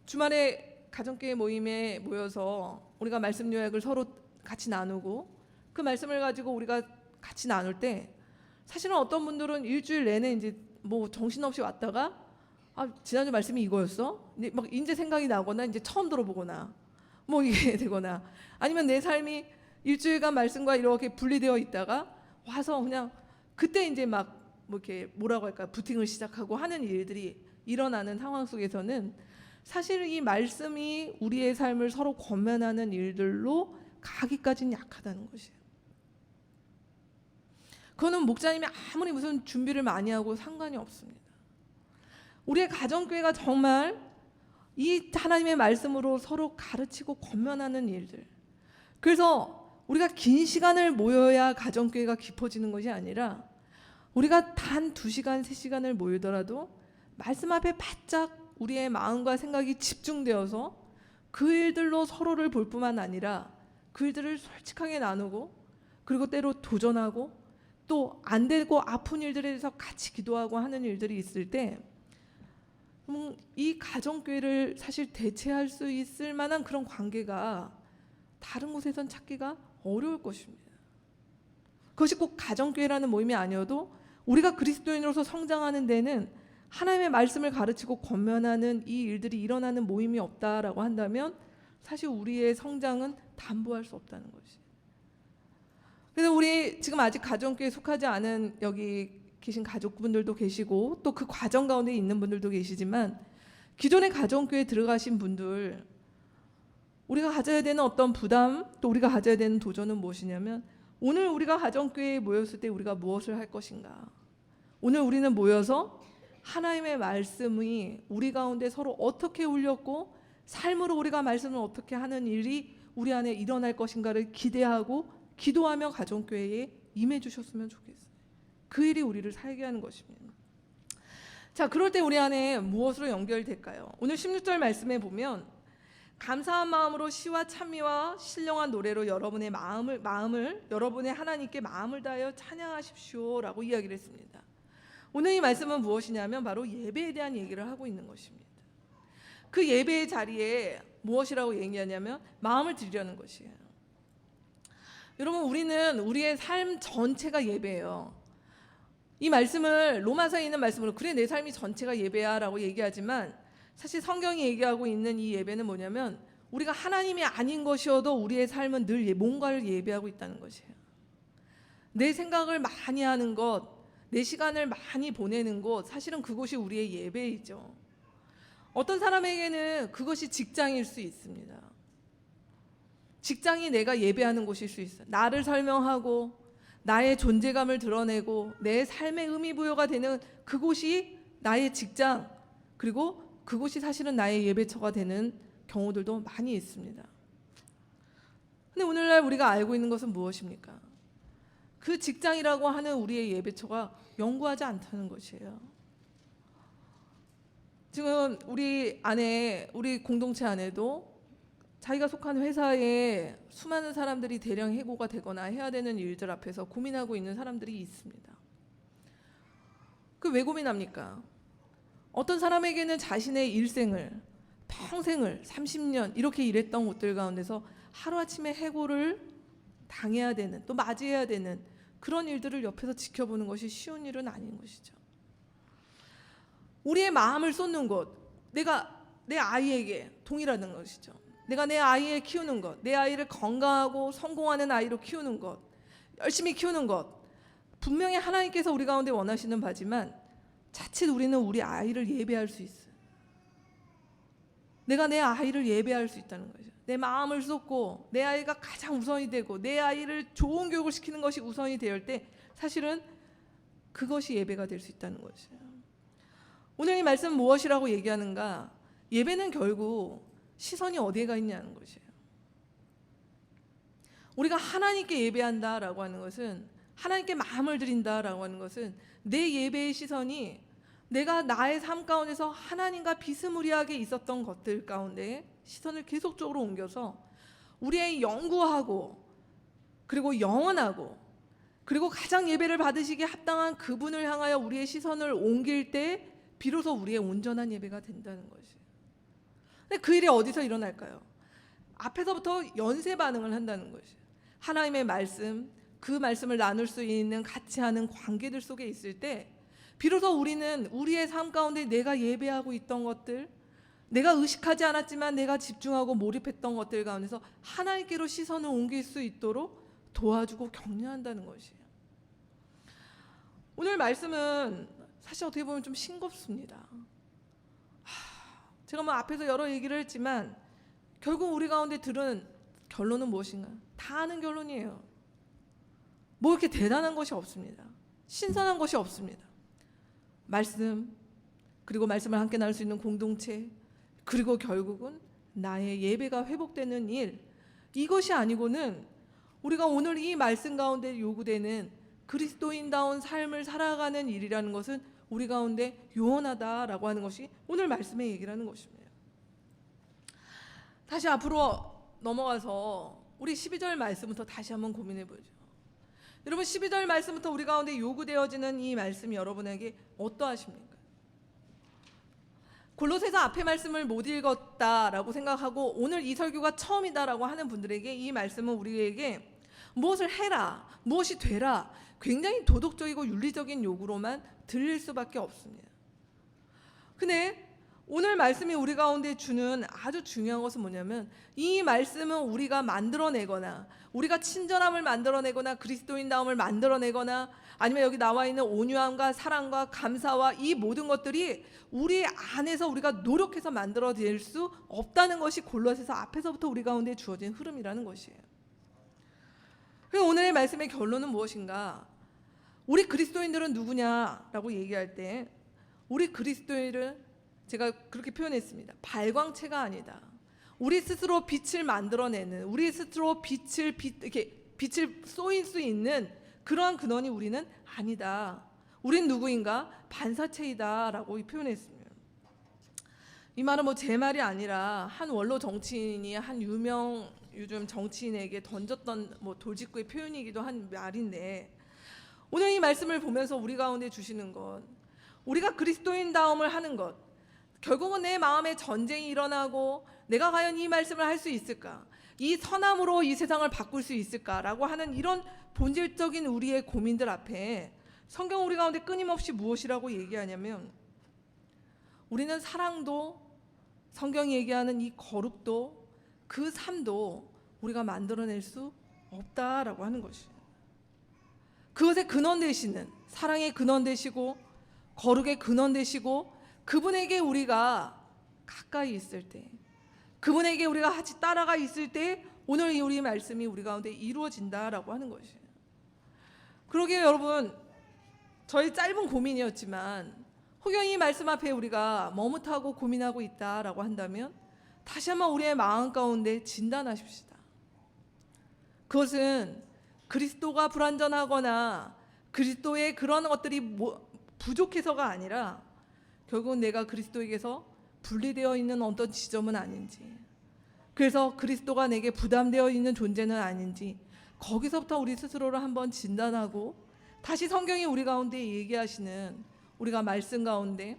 주말에 가정교회 모임에 모여서 우리가 말씀 요약을 서로 같이 나누고 그 말씀을 가지고 우리가 같이 나눌 때 사실은 어떤 분들은 일주일 내내 이제 뭐 정신없이 왔다가 지난주 말씀이 이거였어? 막 이제 생각이 나거나 이제 처음 들어보거나 뭐 이게 되거나 아니면 내 삶이 일주일간 말씀과 이렇게 분리되어 있다가 와서 그냥 그때 이제 막 뭐 이렇게 뭐라고 할까 부팅을 시작하고 하는 일들이 일어나는 상황 속에서는 사실 이 말씀이 우리의 삶을 서로 권면하는 일들로 가기까지는 약하다는 것이에요. 그거는 목자님이 아무리 무슨 준비를 많이 하고 상관이 없습니다. 우리의 가정교회가 정말 이 하나님의 말씀으로 서로 가르치고 권면하는 일들. 그래서 우리가 긴 시간을 모여야 가정교회가 깊어지는 것이 아니라 우리가 단 2시간, 3시간을 모이더라도 말씀 앞에 바짝 우리의 마음과 생각이 집중되어서 그 일들로 서로를 볼 뿐만 아니라 그 일들을 솔직하게 나누고 그리고 때로 도전하고 또 안 되고 아픈 일들에 대해서 같이 기도하고 하는 일들이 있을 때 이 가정교회를 사실 대체할 수 있을 만한 그런 관계가 다른 곳에선 찾기가 어려울 것입니다. 그것이 꼭 가정교회라는 모임이 아니어도 우리가 그리스도인으로서 성장하는 데는 하나님의 말씀을 가르치고 권면하는 이 일들이 일어나는 모임이 없다라고 한다면 사실 우리의 성장은 담보할 수 없다는 것이. 그래서 우리 지금 아직 가정교회에 속하지 않은 여기 계신 가족분들도 계시고 또 그 과정 가운데 있는 분들도 계시지만 기존의 가정교회에 들어가신 분들 우리가 가져야 되는 어떤 부담 또 우리가 가져야 되는 도전은 무엇이냐면 오늘 우리가 가정교회에 모였을 때 우리가 무엇을 할 것인가. 오늘 우리는 모여서 하나님의 말씀이 우리 가운데 서로 어떻게 울렸고 삶으로 우리가 말씀을 어떻게 하는 일이 우리 안에 일어날 것인가를 기대하고 기도하며 가정교회에 임해 주셨으면 좋겠어요. 그 일이 우리를 살게 하는 것입니다. 자, 그럴 때 우리 안에 무엇으로 연결될까요? 오늘 16절 말씀에 보면 감사한 마음으로 시와 찬미와 신령한 노래로 여러분의 마음을 여러분의 하나님께 마음을 다하여 찬양하십시오라고 이야기를 했습니다. 오늘 이 말씀은 무엇이냐면 바로 예배에 대한 얘기를 하고 있는 것입니다. 그 예배의 자리에 무엇이라고 얘기하냐면 마음을 드리려는 것이에요. 여러분, 우리는 우리의 삶 전체가 예배예요. 이 말씀을 로마서에 있는 말씀으로 그래 내 삶이 전체가 예배야 라고 얘기하지만 사실 성경이 얘기하고 있는 이 예배는 뭐냐면 우리가 하나님이 아닌 것이어도 우리의 삶은 늘 뭔가를 예배하고 있다는 것이에요. 내 생각을 많이 하는 것, 내 시간을 많이 보내는 곳, 사실은 그곳이 우리의 예배이죠. 어떤 사람에게는 그것이 직장일 수 있습니다. 직장이 내가 예배하는 곳일 수 있어요. 나를 설명하고 나의 존재감을 드러내고 내 삶의 의미 부여가 되는 그곳이 나의 직장, 그리고 그곳이 사실은 나의 예배처가 되는 경우들도 많이 있습니다. 근데 오늘날 우리가 알고 있는 것은 무엇입니까? 그 직장이라고 하는 우리의 예배처가 영구하지 않다는 것이에요. 지금 우리 공동체 안에도 자기가 속한 회사에 수많은 사람들이 대량 해고가 되거나 해야 되는 일들 앞에서 고민하고 있는 사람들이 있습니다. 그 왜 고민합니까? 어떤 사람에게는 자신의 일생을, 평생을 30년 이렇게 일했던 곳들 가운데서 하루아침에 해고를 당해야 되는, 또 맞이해야 되는 그런 일들을 옆에서 지켜보는 것이 쉬운 일은 아닌 것이죠. 우리의 마음을 쏟는 것, 내가 내 아이에게 동일하는 것이죠. 내가 내 아이를 키우는 것, 내 아이를 건강하고 성공하는 아이로 키우는 것, 열심히 키우는 것, 분명히 하나님께서 우리 가운데 원하시는 바지만 자칫 우리는 우리 아이를 예배할 수 있어요. 내가 내 아이를 예배할 수 있다는 거죠. 내 마음을 쏟고 내 아이가 가장 우선이 되고 내 아이를 좋은 교육을 시키는 것이 우선이 될 때 사실은 그것이 예배가 될 수 있다는 거죠. 오늘 이 말씀은 무엇이라고 얘기하는가? 예배는 결국 시선이 어디에 가 있냐는 것이에요. 우리가 하나님께 예배한다라고 하는 것은, 하나님께 마음을 드린다라고 하는 것은 내 예배의 시선이 내가 나의 삶 가운데서 하나님과 비스무리하게 있었던 것들 가운데 시선을 계속적으로 옮겨서 우리의 영구하고 그리고 영원하고 그리고 가장 예배를 받으시기에 합당한 그분을 향하여 우리의 시선을 옮길 때 비로소 우리의 온전한 예배가 된다는 것이에요. 근데 그 일이 어디서 일어날까요? 앞에서부터 연쇄 반응을 한다는 것이에요. 하나님의 말씀, 그 말씀을 나눌 수 있는 같이 하는 관계들 속에 있을 때 비로소 우리는 우리의 삶 가운데 내가 예배하고 있던 것들, 내가 의식하지 않았지만 내가 집중하고 몰입했던 것들 가운데서 하나님께로 시선을 옮길 수 있도록 도와주고 격려한다는 것이에요. 오늘 말씀은 사실 어떻게 보면 좀 싱겁습니다. 제가 앞에서 여러 얘기를 했지만 결국 우리 가운데 들은 결론은 무엇인가? 다 아는 결론이에요. 뭐 이렇게 대단한 것이 없습니다. 신선한 것이 없습니다. 말씀, 그리고 말씀을 함께 나눌 수 있는 공동체, 그리고 결국은 나의 예배가 회복되는 일, 이것이 아니고는 우리가 오늘 이 말씀 가운데 요구되는 그리스도인다운 삶을 살아가는 일이라는 것은 우리 가운데 요원하다라고 하는 것이 오늘 말씀의 얘기라는 것입니다. 다시 앞으로 넘어가서 우리 12절 말씀부터 다시 한번 고민해 보죠. 여러분, 12절 말씀부터 우리 가운데 요구되어지는 이 말씀이 여러분에게 어떠하십니까? 골로새서 앞에 말씀을 못 읽었다라고 생각하고 오늘 이 설교가 처음이다라고 하는 분들에게 이 말씀은 우리에게 무엇을 해라, 무엇이 되라, 굉장히 도덕적이고 윤리적인 요구로만 들릴 수밖에 없습니다. 근데 오늘 말씀이 우리 가운데 주는 아주 중요한 것은 뭐냐면 이 말씀은 우리가 만들어내거나 우리가 친절함을 만들어내거나 그리스도인다움을 만들어내거나 아니면 여기 나와 있는 온유함과 사랑과 감사와 이 모든 것들이 우리 안에서 우리가 노력해서 만들어낼 수 없다는 것이 골로새서 앞에서부터 우리 가운데 주어진 흐름이라는 것이에요. 그럼 오늘의 말씀의 결론은 무엇인가? 우리 그리스도인들은 누구냐라고 얘기할 때 우리 그리스도인은 제가 그렇게 표현했습니다. 발광체가 아니다. 우리 스스로 빛을 만들어내는, 우리 스스로 이렇게 빛을 쏘일 수 있는 그러한 근원이 우리는 아니다. 우린 누구인가? 반사체이다라고 표현했습니다. 이 말은 뭐 제 말이 아니라 한 원로 정치인이 한 요즘 정치인에게 던졌던 뭐 돌직구의 표현이기도 한 말인데, 오늘 이 말씀을 보면서 우리 가운데 주시는 것, 우리가 그리스도인다움을 하는 것, 결국은 내 마음에 전쟁이 일어나고 내가 과연 이 말씀을 할 수 있을까? 이 선함으로 이 세상을 바꿀 수 있을까라고 하는 이런 본질적인 우리의 고민들 앞에 성경 우리 가운데 끊임없이 무엇이라고 얘기하냐면, 우리는 사랑도, 성경이 얘기하는 이 거룩도, 그 삶도 우리가 만들어낼 수 없다라고 하는 것이에요. 그것의 근원 되시는, 사랑의 근원 되시고 거룩의 근원 되시고, 그분에게 우리가 가까이 있을 때, 그분에게 우리가 같이 따라가 있을 때 오늘 이 우리 말씀이 우리 가운데 이루어진다라고 하는 것이에요. 그러기에 여러분, 저희 짧은 고민이었지만 혹여 이 말씀 앞에 우리가 머뭇하고 고민하고 있다라고 한다면 다시 한번 우리의 마음 가운데 진단하십시다. 그것은 그리스도가 불완전하거나 그리스도의 그런 것들이 부족해서가 아니라 결국은 내가 그리스도에게서 분리되어 있는 어떤 지점은 아닌지, 그래서 그리스도가 내게 부담되어 있는 존재는 아닌지, 거기서부터 우리 스스로를 한번 진단하고 다시 성경이 우리 가운데 얘기하시는 우리가 말씀 가운데,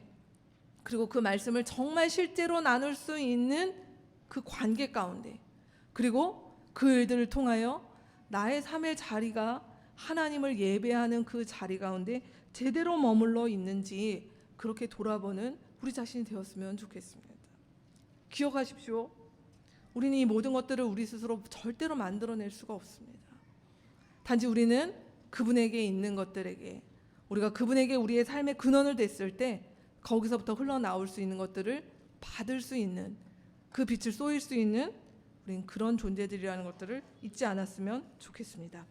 그리고 그 말씀을 정말 실제로 나눌 수 있는 그 관계 가운데, 그리고 그 일들을 통하여 나의 삶의 자리가 하나님을 예배하는 그 자리 가운데 제대로 머물러 있는지 그렇게 돌아보는 우리 자신이 되었으면 좋겠습니다. 기억하십시오. 우리는 이 모든 것들을 우리 스스로 절대로 만들어낼 수가 없습니다. 단지 우리는 그분에게 있는 것들에게, 우리가 그분에게 우리의 삶의 근원을 댔을 때 거기서부터 흘러나올 수 있는 것들을 받을 수 있는, 그 빛을 쏘일 수 있는 우린 그런 존재들이라는 것들을 잊지 않았으면 좋겠습니다.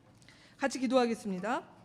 같이 기도하겠습니다.